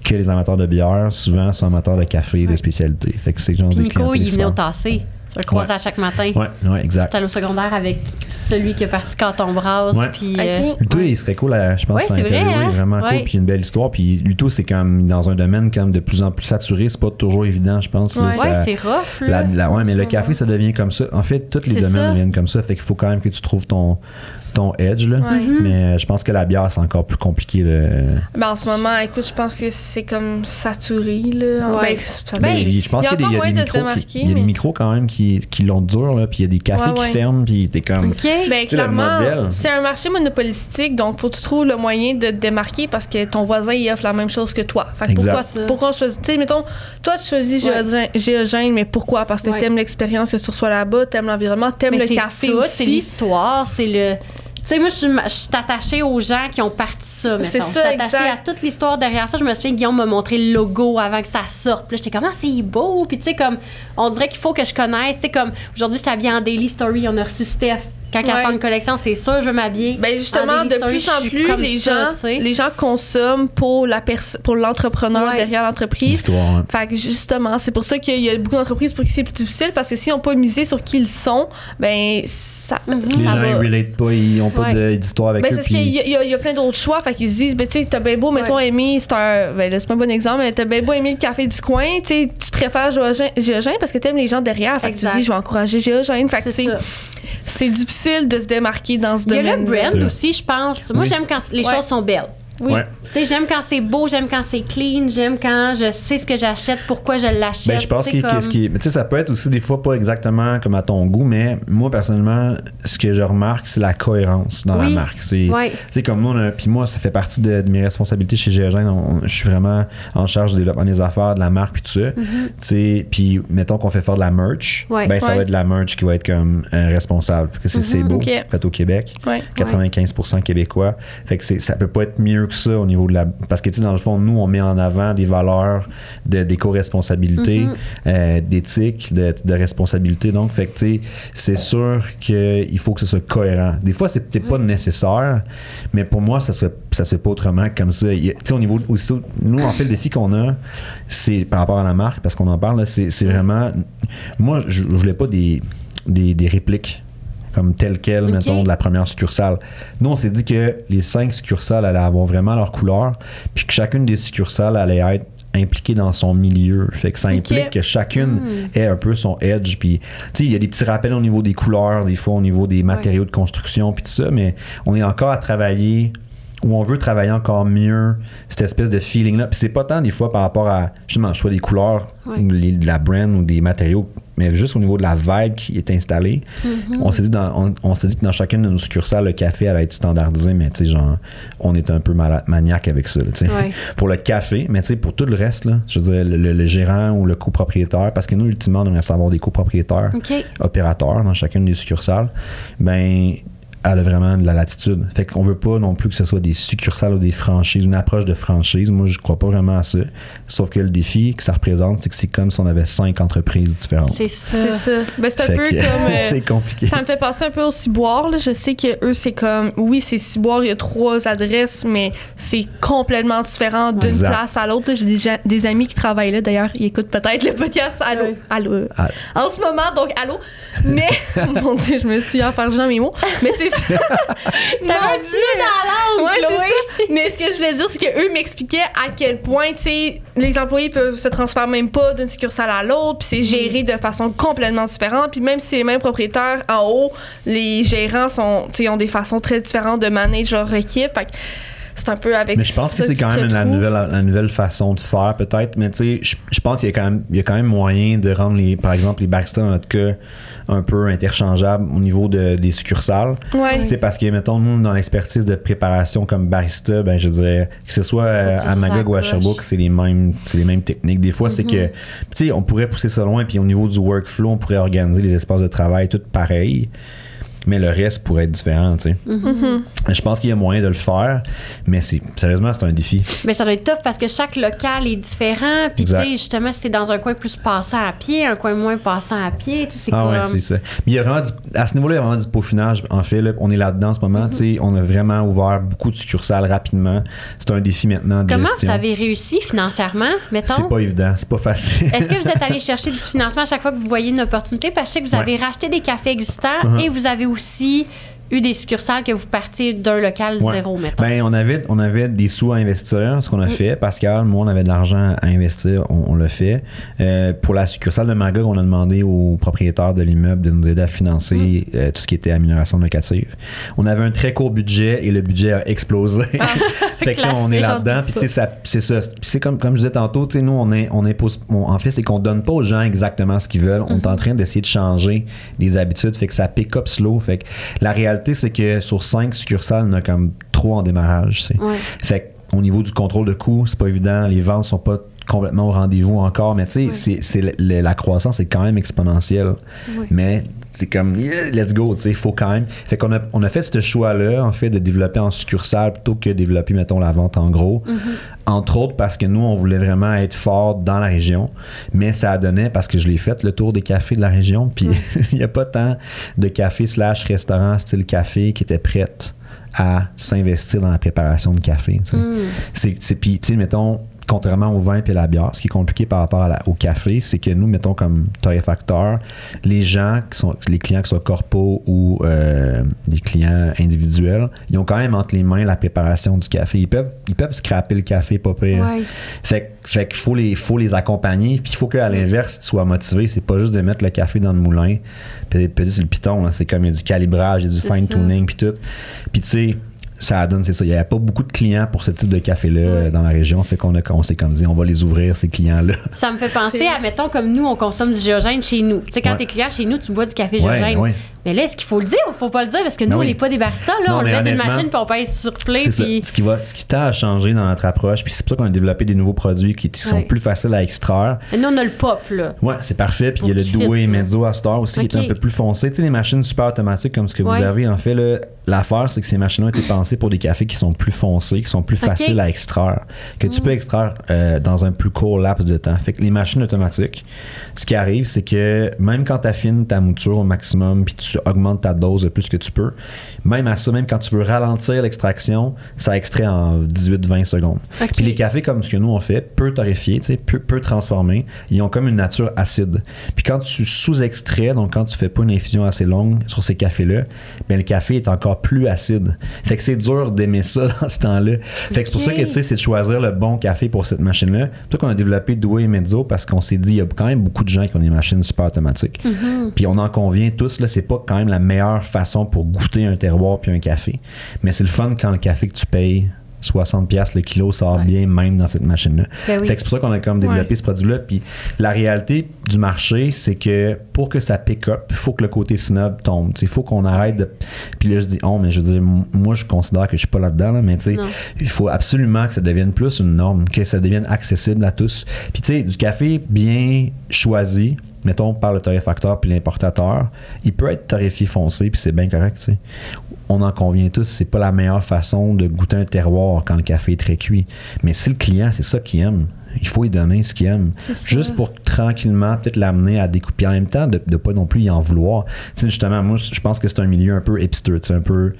que les amateurs de bière, souvent, sont amateurs de café de spécialité. Fait que c'est genre des Nico, il venait au Tassé. Je le croisais à chaque matin. Oui, exact. J'étais allé au secondaire avec celui qui est parti quand on brasse. Puis, Luto, il serait cool, je pense, c'est vrai, hein? Vraiment cool, puis une belle histoire. Puis Luto, c'est comme dans un domaine comme de plus en plus saturé, c'est pas toujours évident, je pense. Ouais, c'est rough. Mais le café, ça devient comme ça. En fait, tous les domaines deviennent comme ça. Fait qu'il faut quand même que tu trouves ton edge, là. Mais je pense que la bière, c'est encore plus compliqué. Ben, en ce moment, écoute, je pense que c'est comme saturé, là. Je pense qu'il y a des micros quand même qui l'ont dur, là, puis il y a des cafés qui ferment, puis t'es comme... Ben, clairement, c'est un marché monopolistique, donc faut que tu trouves le moyen de te démarquer parce que ton voisin, il offre la même chose que toi. Fait que pourquoi on choisit... Tu sais, mettons, toi, tu choisis Géogène, mais pourquoi? Parce que t'aimes l'expérience que tu reçois là-bas, t'aimes l'environnement, t'aimes le café aussi. C'est l'histoire, c'est le... Tu sais, moi, je suis attachée aux gens qui ont parti ça, mettons. C'est ça, je suis attachée à toute l'histoire derrière ça. Je me souviens que Guillaume m'a montré le logo avant que ça sorte. Puis là, j'étais comme, c'est beau. Puis tu sais, comme, on dirait qu'il faut que je connaisse. Tu sais, comme, aujourd'hui, j'étais habillée en Daily Story. On a reçu Steph Quand elle sort une collection, c'est sûr, je veux m'habiller. Ben justement, de plus en plus, les gens consomment pour l'entrepreneur derrière l'entreprise. Fait que justement, c'est pour ça qu'il y a beaucoup d'entreprises pour qui c'est plus difficile, parce que s'ils n'ont pas misé sur qui ils sont, ben ça les gens ils relatent pas, ils n'ont pas d'histoire avec eux. C'est parce qu'il y a plein d'autres choix, fait qu'ils se disent, ben tu sais, t'as bien beau, mettons, aimer, c'est pas un bon exemple, mais t'as bien beau aimer le café du coin, tu sais, tu préfères Géogène parce que t'aimes les gens derrière, fait que tu dis, je vais encourager Géogène, fait que c'est difficile de se démarquer dans ce domaine. Il y a le brand aussi, je pense. Moi, j'aime quand les choses sont belles. Oui. Tu sais, j'aime quand c'est beau, j'aime quand c'est clean, j'aime quand je sais ce que j'achète, pourquoi je l'achète. Ben, je pense que tu sais, ça peut être aussi des fois pas exactement comme à ton goût, mais moi, personnellement, ce que je remarque, c'est la cohérence dans la marque. C'est comme nous, puis moi, ça fait partie de mes responsabilités chez Géogène. Je suis vraiment en charge du développement des affaires, de la marque, puis tout ça. Tu sais, puis mettons qu'on fait faire de la merch, ben ça va être de la merch qui va être comme responsable. Parce que c'est beau, fait au Québec, 95% québécois. Fait que ça peut pas être mieux que ça au niveau de la... Parce que, tu sais, dans le fond, nous, on met en avant des valeurs d'éco-responsabilité, d'éthique, de responsabilité. Donc, fait que, tu sais, c'est sûr qu'il faut que ce soit cohérent. Des fois, c'est peut-être pas nécessaire, mais pour moi, ça se fait pas autrement comme ça. Tu sais, au niveau... Aussi, nous, en fait, le défi qu'on a, c'est par rapport à la marque, parce qu'on en parle, là, c'est vraiment... Moi, je voulais pas des répliques comme tel quel, mettons, de la première succursale. Nous, on s'est dit que les 5 succursales allaient avoir vraiment leur couleur, puis que chacune des succursales allait être impliquée dans son milieu. Fait que ça implique que chacune ait un peu son edge. Puis, tu sais, il y a des petits rappels au niveau des couleurs, des fois au niveau des matériaux de construction, puis tout ça, mais on est encore à travailler, où on veut travailler encore mieux cette espèce de feeling-là. Puis c'est pas tant des fois par rapport à, justement, le choix des couleurs, de la brand ou des matériaux, mais juste au niveau de la vibe qui est installée. On s'est dit que dans chacune de nos succursales, le café allait être standardisé, mais tu sais, genre, on est un peu maniaque avec ça, tu sais. Pour le café, mais tu sais, pour tout le reste, là, je veux dire, le gérant ou le copropriétaire, parce que nous, ultimement, on aimerait savoir des copropriétaires, opérateurs dans chacune des succursales, ben elle a vraiment de la latitude. Fait qu'on veut pas non plus que ce soit des succursales ou des franchises, une approche de franchise. Moi, je crois pas vraiment à ça. Sauf que le défi que ça représente, c'est que c'est comme si on avait 5 entreprises différentes. C'est ça. Ben, c'est un peu comme... c'est compliqué. Ça me fait penser un peu au Ciboire, là. Je sais que eux, c'est comme... Oui, c'est Ciboire, il y a 3 adresses, mais c'est complètement différent d'une place à l'autre. Là, j'ai des amis qui travaillent là. D'ailleurs, ils écoutent peut-être le podcast. Allô. En ce moment, donc, allô. Mais... Mon Dieu, je me suis en faire dans mes mots. Mais c'est ça. T'avais dit dans la langue, Chloé. C'est ça. Mais ce que je voulais dire, c'est qu'eux m'expliquaient à quel point, tu sais, les employés peuvent se transférer même pas d'une succursale à l'autre, puis c'est géré de façon complètement différente. Puis même si c'est les mêmes propriétaires, en haut, les gérants ont des façons très différentes de manager leur équipe. Fait que c'est un peu avec ça. Mais je pense que c'est quand même la nouvelle façon de faire, peut-être. Mais tu sais, je pense qu'il y a quand même moyen de rendre, par exemple, les baristas, dans notre cas, un peu interchangeables au niveau des succursales. Tu sais, parce que, mettons, nous, dans l'expertise de préparation comme barista, ben, je dirais, que ce soit à Magog ou à Sherbrooke, c'est les mêmes techniques. Des fois, c'est que, tu sais, on pourrait pousser ça loin, puis au niveau du workflow, on pourrait organiser les espaces de travail tout pareil. Mais le reste pourrait être différent, tu sais. Je pense qu'il y a moyen de le faire, mais sérieusement, c'est un défi. Mais ça doit être tough parce que chaque local est différent. Puis, tu sais, justement, si t'es dans un coin plus passant à pied, un coin moins passant à pied, tu sais, c'est comme... ouais, c'est ça. Mais il y a vraiment à ce niveau-là, il y a vraiment du peaufinage. En fait, là, on est là-dedans en ce moment. Tu sais, on a vraiment ouvert beaucoup de succursales rapidement. C'est un défi maintenant de gestion. Comment vous avez réussi financièrement, mettons? C'est pas évident, c'est pas facile. Est-ce que vous êtes allé chercher du financement à chaque fois que vous voyez une opportunité? Parce que je sais que vous avez racheté des cafés existants et vous avez aussi eu des succursales que vous partiez d'un local zéro, mettons. Ben, on avait des sous à investir, ce qu'on a fait. Pascal, moi, on avait de l'argent à investir, on l'a fait. Pour la succursale de Magog, on a demandé aux propriétaires de l'immeuble de nous aider à financer tout ce qui était amélioration locative. On avait un très court budget et le budget a explosé. Fait que là, on est là-dedans. Puis, tu sais, c'est ça. Puis, c'est comme je disais tantôt, tu sais, nous, en fait, c'est qu'on donne pas aux gens exactement ce qu'ils veulent. On est en train d'essayer de changer les habitudes. Fait que ça pick up slow. Fait que la réalité, c'est que sur 5 succursales, on a comme 3 en démarrage. Fait qu'au niveau du contrôle de coûts, c'est pas évident. Les ventes sont pas complètement au rendez-vous encore, mais tu sais, la croissance est quand même exponentielle. Mais c'est comme let's go, tu sais, il faut quand même. Fait qu'on a fait ce choix-là, en fait, de développer en succursale plutôt que développer, mettons, la vente en gros. Entre autres parce que nous, on voulait vraiment être fort dans la région, mais ça a donné, parce que je l'ai fait, le tour des cafés de la région, puis il n'y a pas tant de cafés / restaurants style café qui étaient prêts à s'investir dans la préparation de café. C'est puis, tu sais, mettons, contrairement au vin et à la bière, ce qui est compliqué par rapport au café, c'est que nous, mettons, comme torréfacteurs, les clients qui sont corpos ou des clients individuels, ils ont quand même entre les mains la préparation du café. Ils peuvent scraper le café, pas pire. Ouais. Fait qu'il faut les accompagner, puis il faut qu'à l'inverse, ils soient motivés. C'est pas juste de mettre le café dans le moulin puis de peser sur le piton. Là. C'est comme il y a du calibrage, il y a du fine-tuning, puis tout. Puis tu sais, ça donne, c'est ça. Il n'y avait pas beaucoup de clients pour ce type de café-là dans la région. Fait qu'on s'est comme dit, on va les ouvrir, ces clients-là. Ça me fait penser à, mettons, comme nous, on consomme du Géogène chez nous. Tu sais, quand t'es client chez nous, tu bois du café Géogène. Ouais. Mais là, est-ce qu'il faut le dire ou faut pas le dire? Parce que nous, on n'est pas des baristas, là. Non, on le met dans une machine puis on pèse sur play. C'est ça. Ce qui tend à changer dans notre approche, puis c'est pour ça qu'on a développé des nouveaux produits qui sont plus faciles à extraire. Et nous, on a le pop, là. Ouais, c'est parfait. Puis il y a le Doué et Mezzo à Star aussi qui est un peu plus foncé. Tu sais, les machines super automatiques comme ce que vous avez, en fait, là, l'affaire, c'est que ces machines-là ont été pensées pour des cafés qui sont plus foncés, qui sont plus faciles à extraire, que tu peux extraire dans un plus court laps de temps. Fait que les machines automatiques, ce qui arrive, c'est que même quand tu affines ta mouture au maximum puis tu augmentes ta dose le plus que tu peux, même à ça, même quand tu veux ralentir l'extraction, ça extrait en 18-20 secondes. Puis les cafés comme ce que nous on fait, peu torréfiés, peu transformés, ils ont comme une nature acide. Puis quand tu sous-extrais, donc quand tu fais pas une infusion assez longue sur ces cafés-là, bien le café est encore plus acide. Fait que c'est dur d'aimer ça dans ce temps-là. Fait que c'est pour ça que c'est de choisir le bon café pour cette machine-là. C'est pour ça qu'on a développé Doué et Mezzo parce qu'on s'est dit, il y a quand même beaucoup de gens qui ont des machines super automatiques. Puis on en convient tous, là, c'est pas quand même la meilleure façon pour goûter un terroir puis un café. Mais c'est le fun quand le café que tu payes 60$ le kilo sort bien même dans cette machine-là. Fait que c'est pour ça qu'on a comme développé ce produit-là. Puis la réalité du marché, c'est que pour que ça pick up, il faut que le côté snob tombe. Il faut qu'on arrête de... Puis là, je dis mais je veux dire, moi, je considère que je suis pas là-dedans, là, mais tu sais, il faut absolument que ça devienne plus une norme, que ça devienne accessible à tous. Puis tu sais, du café bien choisi, mettons par le torréfacteur puis l'importateur, il peut être torréfié foncé puis c'est bien correct, tu sais. On en convient tous, c'est pas la meilleure façon de goûter un terroir quand le café est très cuit. Mais si le client, c'est ça qu'il aime, il faut lui donner ce qu'il aime. Juste pour tranquillement peut-être l'amener à découper en même temps, de pas non plus y en vouloir. Tu sais, justement, moi, je pense que c'est un milieu un peu hipster, tu sais, un peu...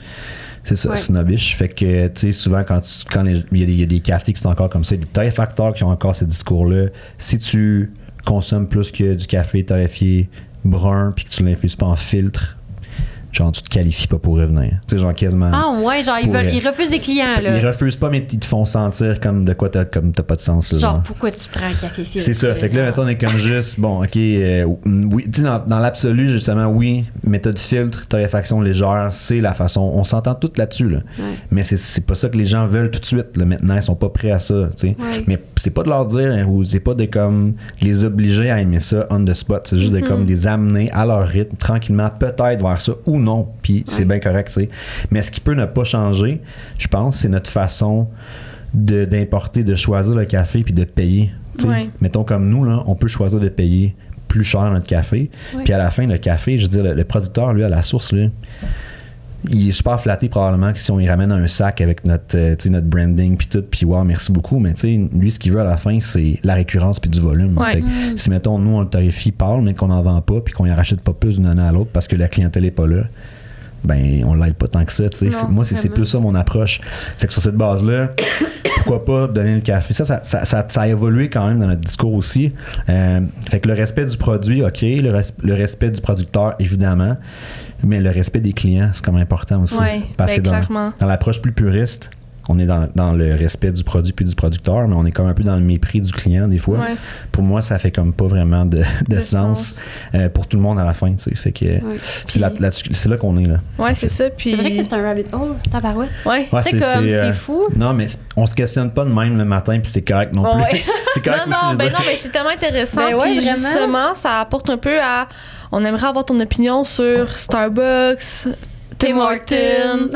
C'est ça, snobbish. Fait que, tu sais, souvent, quand il y a des cafés qui sont encore comme ça, des torréfacteurs qui ont encore ce discours-là, si tu consommes plus que du café torréfié brun puis que tu l'infuses pas en filtre, genre tu te qualifies pas pour revenir. Tu sais, genre quasiment. Ah ouais, genre ils refusent des clients, là. Ils refusent pas, mais ils te font sentir comme de quoi t'as pas de sens. Là, genre pourquoi tu prends un café filtre? C'est ça. Fait que là, maintenant on est comme juste, bon, ok, oui, tu sais, dans l'absolu, justement, oui, méthode filtre, torréfaction légère, c'est la façon. On s'entend tout là-dessus, là. Mais c'est pas ça que les gens veulent tout de suite, là. Maintenant, ils sont pas prêts à ça, tu sais. Mais c'est pas de leur dire, ou c'est pas de comme les obliger à aimer ça on the spot. C'est juste de comme les amener à leur rythme, tranquillement, peut-être vers ça, ou non, puis c'est bien correct, tu sais. Mais ce qui peut ne pas changer, je pense, c'est notre façon d'importer, de choisir le café puis de payer. Mettons comme nous, là, on peut choisir de payer plus cher notre café. Puis à la fin, le café, je veux dire, le producteur, lui, à la source, là, il est super flatté probablement que si on y ramène un sac avec notre branding puis tout, puis wow, merci beaucoup, mais tu sais, lui, ce qu'il veut à la fin, c'est la récurrence puis du volume. Fait que, si, mettons, nous, on le tarifie parle, mais qu'on n'en vend pas puis qu'on y rachète pas plus d'une année à l'autre parce que la clientèle est pas là, ben on l'aide pas tant que ça, tu sais. Moi, c'est plus ça mon approche. Fait que sur cette base-là, pourquoi pas donner le café? Ça a évolué quand même dans notre discours aussi. Fait que le respect du produit, OK, le respect du producteur, évidemment, mais le respect des clients, c'est comme important aussi. Parce que dans l'approche plus puriste, on est dans le respect du produit puis du producteur, mais on est comme un peu dans le mépris du client des fois. Pour moi, ça fait comme pas vraiment de sens pour tout le monde à la fin, tu sais. Fait que c'est là qu'on est, là. Ouais, c'est ça. Puis c'est vrai que c'est un rabbit hole, tabarouette. C'est fou. Non, mais on se questionne pas de même le matin puis c'est correct non plus. C'est correct aussi. Non, mais c'est tellement intéressant. Puis justement, ça apporte un peu à... On aimerait avoir ton opinion sur Starbucks, Tim Hortons.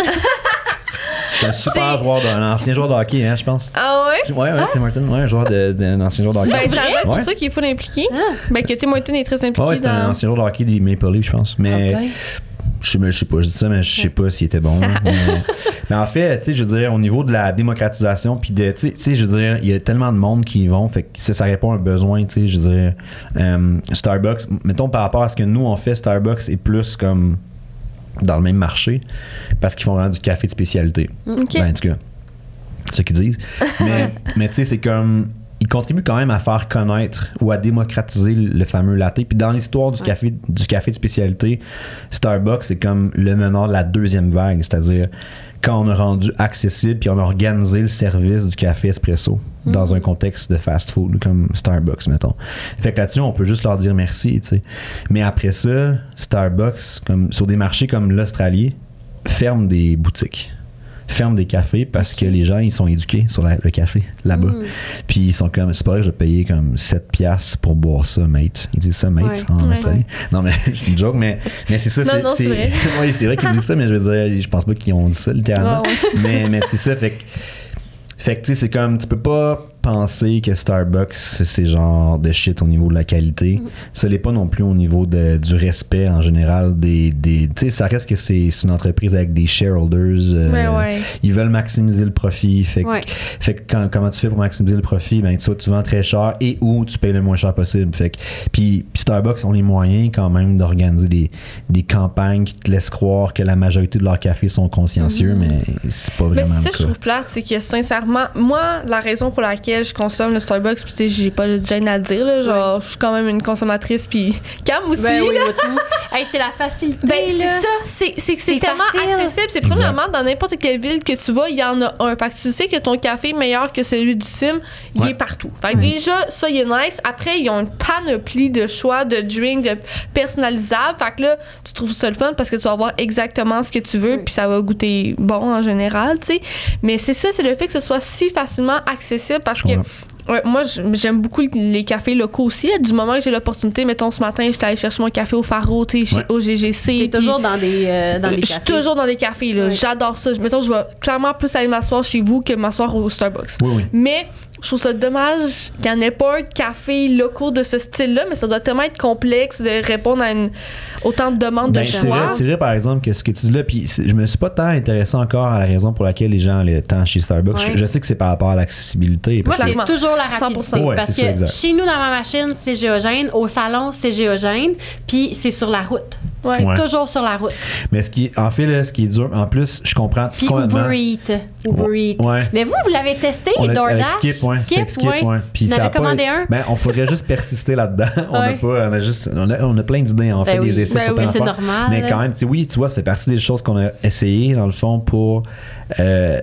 C'est un super joueur, un ancien joueur de hockey, hein, je pense. Ah ouais? Ouais, Tim Horton, un joueur un ancien joueur de hockey. C'est pour ça qu'il est full impliqué. Que Tim Horton est très impliqué. C'est un ancien joueur de hockey des Maple Leafs, je pense. Mais je sais pas, je dis ça, mais je sais pas s'il était bon. mais en fait, tu sais, je veux dire, au niveau de la démocratisation, puis de, tu sais, je veux dire, il y a tellement de monde qui y vont, fait que ça répond à un besoin, tu sais, je veux dire, Starbucks, mettons par rapport à ce que nous on fait, Starbucks est plus comme dans le même marché, parce qu'ils font vraiment du café de spécialité. Okay. Ben, en tout cas, c'est ce qu'ils disent. mais tu sais, c'est comme il contribue quand même à faire connaître ou à démocratiser le fameux latte. Puis dans l'histoire du café de spécialité, Starbucks, c'est comme le meneur de la deuxième vague, c'est-à-dire quand on a rendu accessible puis on a organisé le service du café espresso dans un contexte de fast-food comme Starbucks, mettons. Fait que là-dessus, on peut juste leur dire merci, tu sais. Mais après ça, Starbucks, comme sur des marchés comme l'Australie, ferme des boutiques. Ferme des cafés parce que les gens ils sont éduqués sur le café là-bas. Puis ils sont comme, c'est pas vrai que je vais payer comme 7$ pour boire ça, mate. Ils disent ça, mate, en Australie. Non, mais c'est une joke, mais c'est ça. Non, c'est vrai. Oui, c'est vrai qu'ils disent ça, mais je veux dire, je pense pas qu'ils ont dit ça littéralement. Mais c'est ça, fait que tu sais, c'est comme, tu peux pas penser que Starbucks, c'est genre de shit au niveau de la qualité. Ça l'est pas non plus au niveau du respect en général des tu sais, ça reste que c'est une entreprise avec des shareholders. Ils veulent maximiser le profit. Fait que comment tu fais pour maximiser le profit? Ben, tu vends très cher et ou tu payes le moins cher possible. Fait que, puis Starbucks ont les moyens quand même d'organiser des campagnes qui te laissent croire que la majorité de leurs cafés sont consciencieux, mais c'est pas vraiment le cas. Mais ça, je trouve plate, c'est que sincèrement, moi, la raison pour laquelle je consomme le Starbucks, puis j'ai pas de gêne à le dire, là, genre, je suis quand même une consommatrice, puis Cam aussi. Ben oui, hey, c'est la facilité. Ben, c'est ça, c'est que c'est tellement accessible. C'est premièrement, dans n'importe quelle ville que tu vas, il y en a un. Fait que tu sais que ton café est meilleur que celui du Sim, il est partout. Fait que déjà, ça, il est nice. Après, ils ont une panoplie de choix de drinks personnalisables. Fait que là, tu trouves ça le fun parce que tu vas avoir exactement ce que tu veux, puis ça va goûter bon en général, tu sais. Mais c'est ça, c'est le fait que ce soit si facilement accessible parce que moi, j'aime beaucoup les cafés locaux aussi. Du moment que j'ai l'opportunité, mettons, ce matin, j'étais allée chercher mon café au Faro, tu sais, au GGC. T'es toujours dans des cafés. Je suis toujours dans des cafés, là. J'adore ça. Mettons, je vais clairement plus aller m'asseoir chez vous que m'asseoir au Starbucks. Mais je trouve ça dommage qu'il n'y en ait pas un café locaux de ce style-là, mais ça doit tellement être complexe de répondre à autant de demandes de choix. C'est vrai, par exemple, que ce que tu dis là, puis je me suis pas tant intéressé encore à la raison pour laquelle les gens allaient tant chez Starbucks. Je sais que c'est par rapport à l'accessibilité. Moi, c'est toujours la rapidité. Parce que chez nous, dans ma machine, c'est géogène. Au salon, c'est géogène. Puis c'est sur la route. C'est toujours sur la route. Mais ce qui est dur, en plus, je comprends. Puis Uber Eats. Mais vous l'avez testé, DoorDash? Skip. Puis vous en avez commandé un? Ben, on faudrait juste persister là-dedans. On a plein d'idées. On fait des essais sur plein c'est normal. Mais quand même, tu vois, ça fait partie des choses qu'on a essayé, dans le fond, pour,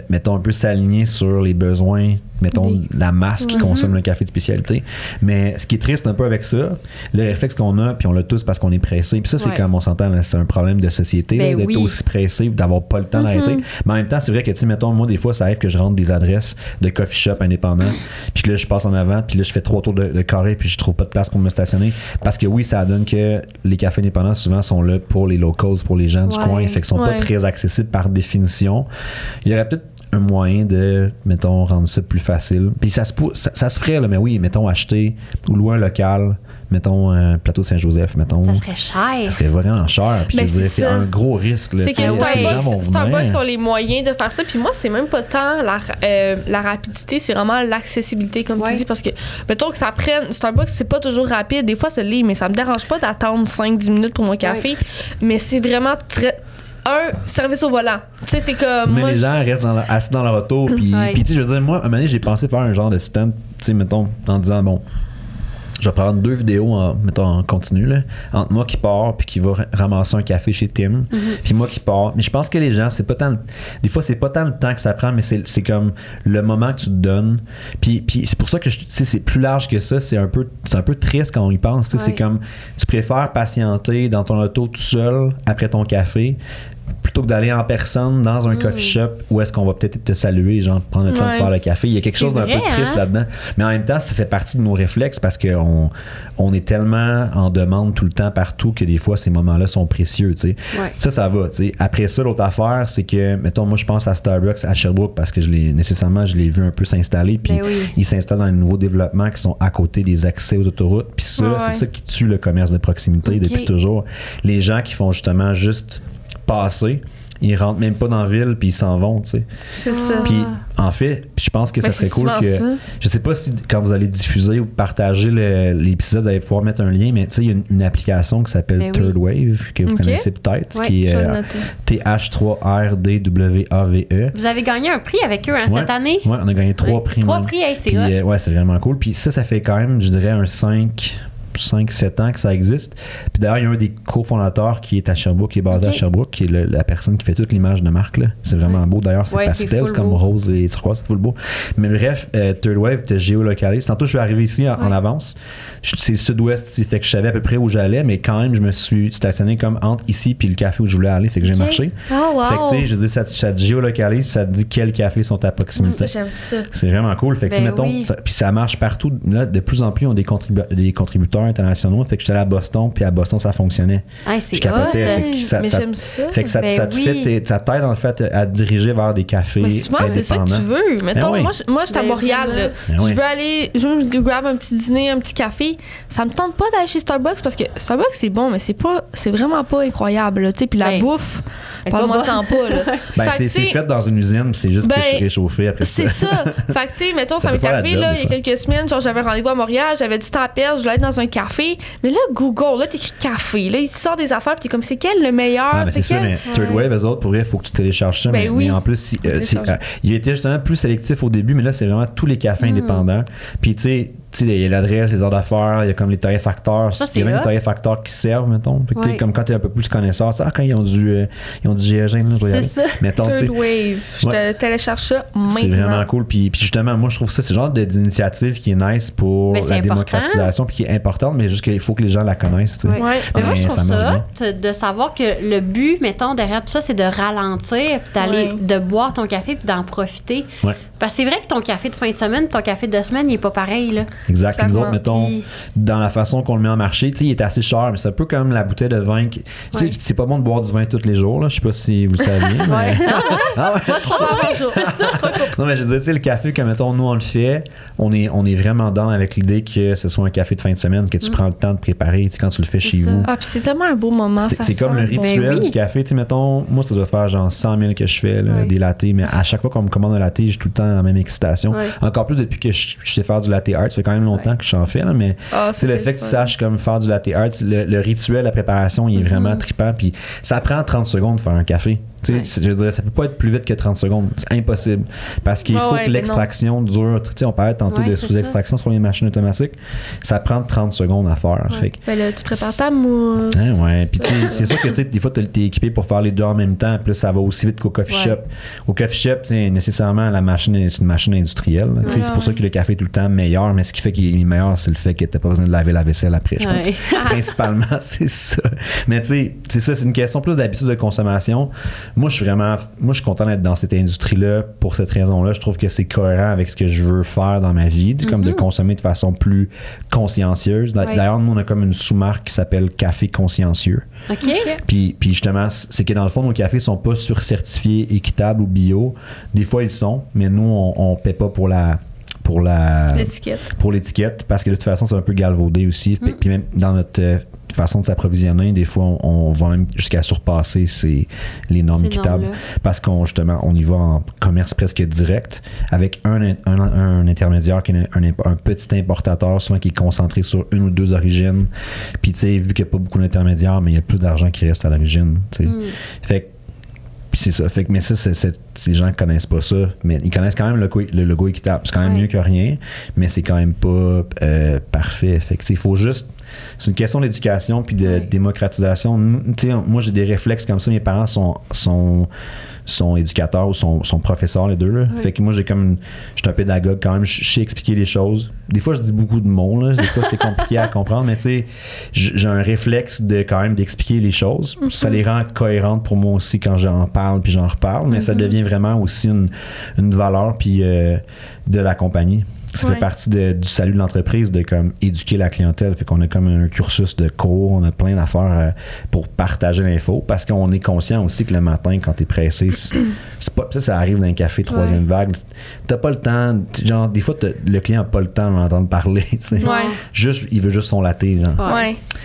mettons, un peu s'aligner sur les besoins, mettons, la masse qui consomme le café de spécialité. Mais ce qui est triste un peu avec ça, le réflexe qu'on a, puis on l'a tous parce qu'on est pressé. Puis ça, c'est comme on s'entend, là, c'est un problème de société, là, d'être aussi pressé, d'avoir pas le temps d'arrêter. Mais en même temps, c'est vrai que, tu sais, mettons, moi, des fois, ça arrive que je rentre des adresses de coffee shop indépendants, puis là, je passe en avant, puis là, je fais 3 tours de carré, puis je trouve pas de place pour me stationner. Parce que oui, ça donne que les cafés indépendants, souvent, sont là pour les locals, pour les gens du coin, fait qu'ils sont pas très accessibles par définition. Il y aurait peut-être un moyen de, mettons, rendre ça plus facile. Puis ça se ferait, là, mais oui, mettons, acheter ou louer un local, mettons, un plateau de Saint-Joseph, mettons. Ça serait cher. Ça serait vraiment cher. Puis je veux dire, c'est un gros risque. Là, c'est que Starbucks ont les moyens de faire ça. Puis moi, c'est même pas tant la rapidité, c'est vraiment l'accessibilité, comme tu dis. Parce que, mettons que ça prenne. Starbucks, c'est pas toujours rapide. Des fois, c'est lit, mais ça me dérange pas d'attendre 5-10 minutes pour mon café. Mais c'est vraiment très. Service au volant. Tu sais, c'est comme. Mais les gens restent assis dans leur auto. Puis, tu sais, je veux dire, moi, à un moment donné, j'ai pensé faire un genre de stunt, tu sais, mettons, en disant, bon, je vais prendre 2 vidéos en continu, là, entre moi qui pars puis qui va ramasser un café chez Tim, puis moi qui pars. Mais je pense que les gens, c'est pas tant. Des fois, c'est pas tant le temps que ça prend, mais c'est comme le moment que tu te donnes. Puis c'est pour ça que c'est plus large que ça. C'est un peu triste quand on y pense. C'est comme tu préfères patienter dans ton auto tout seul après ton café plutôt que d'aller en personne dans un coffee shop où est-ce qu'on va peut-être te saluer, genre prendre le temps de faire le café, il y a quelque chose d'un peu triste là-dedans. Mais en même temps, ça fait partie de nos réflexes parce qu'on est tellement en demande tout le temps partout que des fois, ces moments-là sont précieux, tu sais. Ça va, tu sais. Après ça, l'autre affaire, c'est que, mettons, moi, je pense à Starbucks à Sherbrooke parce que je l'ai vu un peu s'installer, puis ils s'installent dans les nouveaux développements qui sont à côté des accès aux autoroutes, puis ça, c'est ça qui tue le commerce de proximité depuis toujours. Les gens qui font justement juste passer, ils rentrent même pas dans la ville puis ils s'en vont, tu sais. C'est ça. Puis en fait, je pense que ça serait cool que je sais pas si quand vous allez diffuser ou partager l'épisode, vous allez pouvoir mettre un lien, mais tu sais, il y a une application qui s'appelle Third Wave que vous connaissez peut-être, qui est TH3RDWAVE. Vous avez gagné un prix avec eux cette année? Ouais, on a gagné 3 prix. 3 prix, c'est hot. Ouais, c'est vraiment cool. Puis ça fait quand même, je dirais, un 5-7 ans que ça existe. Puis d'ailleurs, il y a un des cofondateurs qui est à Sherbrooke, qui est basé à Sherbrooke, qui est la personne qui fait toute l'image de marque. Là. C'est vraiment beau. D'ailleurs, c'est pastel, c'est comme rose et turquoise, c'est full beau. Mais bref, Third Wave te géolocalise. Tantôt, je suis arrivé ici en avance. C'est le sud-ouest ici, fait que je savais à peu près où j'allais, mais quand même, je me suis stationné comme entre ici puis le café où je voulais aller, fait que j'ai marché. Fait que tu sais, je dis, ça te géolocalise puis ça te dit quels cafés sont à proximité. J'aime ça. C'est vraiment cool. Fait que mettons, puis ça marche partout. Là, de plus en plus, on a des contributeurs internationaux. Fait que j'étais allé à Boston, puis à Boston, ça fonctionnait. C'est je capotais. Mais j'aime ça. Fait que ça t'aide en fait à te diriger vers des cafés. Mais souvent, c'est ça que tu veux. Mettons, moi, j'étais à Montréal. Je veux aller, je veux me grab un petit dîner, un petit café. Ça me tente pas d'aller chez Starbucks parce que Starbucks, c'est bon, mais c'est vraiment pas incroyable. Puis la bouffe, parle-moi-en pas. Là. C'est fait dans une usine, c'est juste réchauffé après ça. C'est ça. Fait que, tu sais, mettons, ça m'est arrivé il y a quelques semaines, genre, j'avais rendez-vous à Montréal, j'avais du temps à perdre, je voulais être dans un café. Mais là, Google, là, t'écris café. Là, il te sort des affaires, puis t'es comme, c'est quel le meilleur? C'est ça, mais Third Wave, eux autres, pour vrai, il faut que tu télécharges ça. Mais en plus, il était justement plus sélectif au début, mais là, c'est vraiment tous les cafés indépendants. Puis, tu sais, il y a l'adresse, les heures d'affaires, il y a comme les torréfacteurs. Il y a même les torréfacteurs qui servent, mettons. Comme quand tu es un peu plus connaisseur, quand ils ont du géogène, je vais y aller. Mettons, Third Wave. Je télécharge ça maintenant. C'est vraiment cool. Puis justement, moi, je trouve ça, c'est le genre d'initiative qui est nice pour la démocratisation puis qui est importante, mais juste qu'il faut que les gens la connaissent. Mais moi, je trouve ça de savoir que le but, mettons, derrière tout ça, c'est de ralentir, d'aller, de boire ton café puis d'en profiter. Parce que c'est vrai que ton café de fin de semaine, ton café de semaine, il n'est pas pareil, là. Exact. Nous autres, mettons, dans la façon qu'on le met en marché, tu sais, il est assez cher, mais c'est un peu comme la bouteille de vin. Tu sais, c'est pas bon de boire du vin tous les jours, là. Je sais pas si vous le saviez. Mais... Non, mais je veux dire, tu sais, le café, comme mettons, nous, on le fait, on est vraiment dans avec l'idée que ce soit un café de fin de semaine, que tu prends le temps de préparer, tu sais, quand tu le fais chez vous. Ah, puis c'est tellement un beau moment, c'est comme le rituel du café. Tu sais, mettons, moi, ça doit faire genre 100 000 que je fais, là, des lattés, mais à chaque fois qu'on me commande un latte, j'ai tout le temps la même excitation. Encore plus depuis que je sais faire du latte art. Ça fait quand même longtemps que j'en fais, là, mais c'est le fait que tu saches comme faire du latte art, le rituel, la préparation, il est vraiment trippant. Puis ça prend 30 secondes de faire un café. Je veux dire, ça peut pas être plus vite que 30 secondes. C'est impossible. Parce qu'il faut que l'extraction dure. On parlait tantôt de sous-extraction sur les machines automatiques. Ça prend 30 secondes à faire. Fait que, là, tu prépares ta mousse. Puis c'est sûr que des fois, tu es équipé pour faire les deux en même temps. Puis là, ça va aussi vite qu'au coffee shop. Au coffee shop, nécessairement, la machine, c'est une machine industrielle. C'est pour ça que le café est tout le temps meilleur. Mais ce qui fait qu'il est meilleur, c'est le fait que tu n'as pas besoin de laver la vaisselle après, je pense. Principalement, c'est ça. Mais tu sais, c'est ça, c'est une question plus d'habitude de consommation. Moi, je suis content d'être dans cette industrie-là pour cette raison-là. Je trouve que c'est cohérent avec ce que je veux faire dans ma vie, comme de consommer de façon plus consciencieuse. D'ailleurs, nous, on a comme une sous-marque qui s'appelle Café Consciencieux. Puis justement, c'est que dans le fond, nos cafés sont pas sur-certifiés équitables ou bio. Des fois, ils sont, mais nous, on paie pas pour l'étiquette parce que de toute façon, c'est un peu galvaudé aussi. Puis même dans notre façon de s'approvisionner, des fois, on va même jusqu'à surpasser les normes équitables parce qu'on y va en commerce presque direct avec un intermédiaire qui est un petit importateur, souvent qui est concentré sur une ou deux origines. Puis, tu sais, vu qu'il n'y a pas beaucoup d'intermédiaires, mais il y a plus d'argent qui reste à l'origine. Fait que Puis c'est ça. Fait que, mais ça, ces gens connaissent pas ça. Mais ils connaissent quand même le logo équitable. C'est quand même mieux que rien, mais c'est quand même pas parfait. Fait que il faut juste. C'est une question d'éducation puis de démocratisation. Tu sais, moi, j'ai des réflexes comme ça. Mes parents sont éducateurs ou sont professeurs, les deux. Là. Fait que moi, je suis un pédagogue quand même. Je sais expliquer les choses. Des fois, je dis beaucoup de mots. Là. Des fois, c'est compliqué à comprendre. Mais tu sais, j'ai un réflexe de quand même d'expliquer les choses. Ça les rend cohérentes pour moi aussi quand j'en parle puis j'en reparle. Mais ça devient vraiment aussi une valeur puis de la compagnie. Ça fait partie du salut de l'entreprise de comme éduquer la clientèle. Fait qu'on a comme un cursus de cours, on a plein d'affaires pour partager l'info parce qu'on est conscient aussi que le matin, quand t'es pressé, c'est pas ça arrive dans un café troisième vague. T'as pas le temps, genre des fois le client a pas le temps d'entendre parler. Juste, il veut juste son latte. Genre.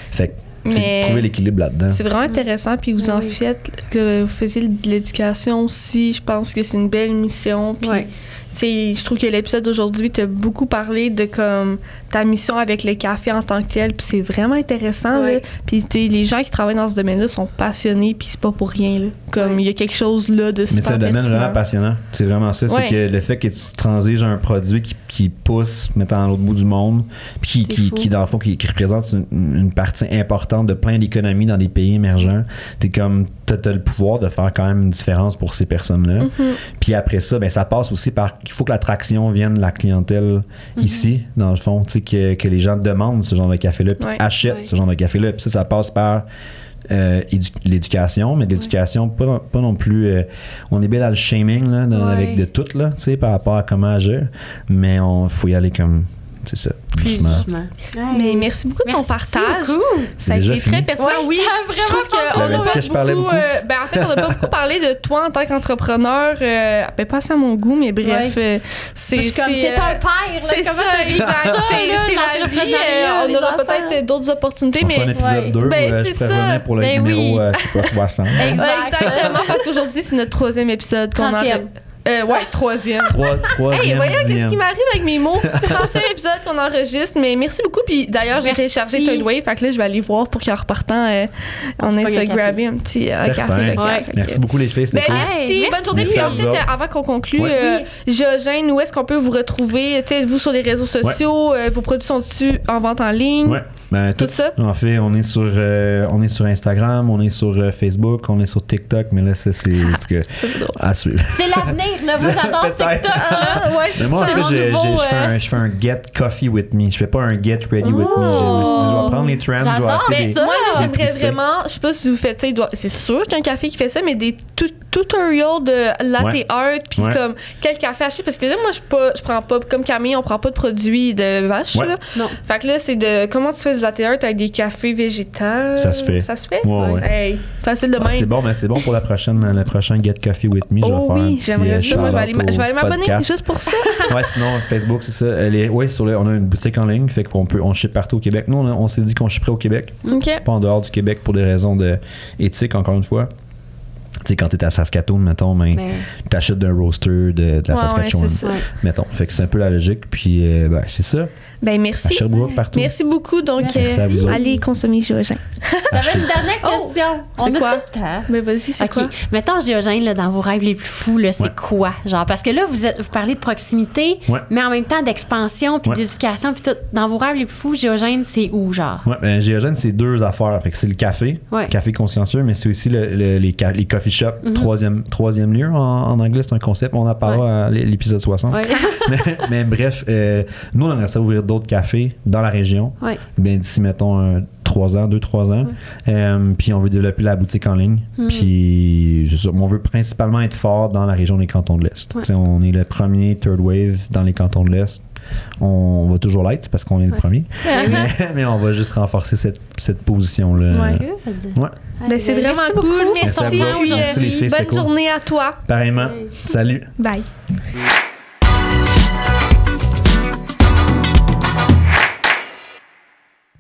Fait que trouver l'équilibre là-dedans. C'est vraiment intéressant. Puis vous en faites, que vous faisiez de l'éducation aussi. Je pense que c'est une belle mission. Puis je trouve que l'épisode d'aujourd'hui t'a beaucoup parlé de comme ta mission avec le café en tant que tel, puis c'est vraiment intéressant. Là. Puis les gens qui travaillent dans ce domaine-là sont passionnés, puis c'est pas pour rien. Là. Comme il y a quelque chose là de super. Mais c'est un domaine vraiment passionnant. C'est vraiment ça. C'est que le fait que tu transiges un produit qui pousse, mettons, à l'autre bout du monde, puis qui dans le fond, qui représente une partie importante de plein d'économies dans des pays émergents, t'as le pouvoir de faire quand même une différence pour ces personnes-là. Puis après ça, ben ça passe aussi par il faut que l'attraction vienne de la clientèle ici, dans le fond, tu sais, que les gens demandent ce genre de café-là, puis achètent ce genre de café-là. Puis ça passe par l'éducation, mais l'éducation, pas non plus... on est bien dans le shaming, là, avec de tout, là, tu sais, par rapport à comment agir, mais faut y aller comme... C'est ça, doucement. Mais merci beaucoup de ton partage. Ça a été très personnel. Oui, je trouve qu'on a beaucoup... en fait, on n'a pas beaucoup parlé de toi en tant qu'entrepreneur. Pas assez à mon goût, mais bref. C'est comme t'es un père. C'est ça, exact. C'est la vie. On aura peut-être d'autres opportunités. On fera un épisode 2 où je prévenais pour le numéro 60. Exactement, parce qu'aujourd'hui, c'est notre 3e épisode qu'on a... 3e. Hey, voyons qu'est-ce qui m'arrive avec mes mots. 30e épisode qu'on enregistre, mais merci beaucoup. Puis d'ailleurs, j'ai téléchargé Third-Wave, fait que là, je vais aller voir pour qu'en repartant, on ait se grabber un petit café local. Merci beaucoup, les filles. C'était cool. Merci. Bonne journée. Puis peut-être, avant qu'on conclue, Géogène, où est-ce qu'on peut vous retrouver? Vous sur les réseaux sociaux, vos produits sont-ils en vente en ligne? Ben, tout ça. En fait, on est sur Instagram, on est sur Facebook, on est sur TikTok, mais là, ça, c'est drôle. À suivre. C'est l'avenir, là. Moi, j'adore TikTok. Mais moi, en fait, je fais un Get Coffee with Me. Je fais pas un Get Ready with Me. Je me suis dit, je vais prendre les trends, je vais essayer. Moi, j'aimerais vraiment, je sais pas si vous faites ça, c'est sûr qu'un café qui fait ça, mais des tutorials de latte art, puis comme quel café acheter, parce que là, moi, je prends pas, comme Camille, on prend pas de produits de vache, là. Non. Fait que là, c'est de comment tu fais du latte art avec des cafés végétaux. Ça se fait. Ouais. Hey, facile de même. C'est bon pour le prochain Get Coffee with Me. Je vais faire j'aimerais ça. Moi, je vais aller m'abonner juste pour ça. Sinon, Facebook, c'est ça. On a une boutique en ligne, fait qu'on ship partout au Québec. Nous, on s'est dit qu'on shipperait au Québec. Pas en dehors du Québec pour des raisons éthiques, encore une fois. Tu sais, quand t'es à Saskatoon, mettons, t'achètes d'un roaster de la Saskatchewan, mettons. Fait que c'est un peu la logique. Puis, c'est ça. Merci. À Sherbrooke, partout. Merci beaucoup. Donc, allez consommer Géogène. J'avais une dernière question. C'est quoi? Mais vas-y, c'est quoi? Mettons, Géogène, là, dans vos rêves les plus fous, là, c'est quoi? Genre, parce que là, vous parlez de proximité, mais en même temps d'expansion, puis d'éducation, puis tout. Dans vos rêves les plus fous, Géogène, c'est où, genre? Géogène, c'est 2 affaires. Fait que c'est le café consciencieux, mais c'est aussi les coffee shop, troisième lieu en anglais, c'est un concept, on en parlera à l'épisode 60. mais bref, nous on aimerait ça ouvrir d'autres cafés dans la région, d'ici mettons 2-3 ans, puis on veut développer la boutique en ligne, puis on veut principalement être fort dans la région des cantons de l'Est. On est le premier Third-Wave dans les cantons de l'Est. On va toujours l'être parce qu'on est le premier. Mais on va juste renforcer cette position-là. C'est vraiment cool. Merci. Bonne journée à toi. Pareillement. Salut. Bye.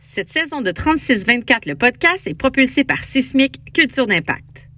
Cette saison de 36-24, le podcast est propulsé par Sismic Culture d'Impact.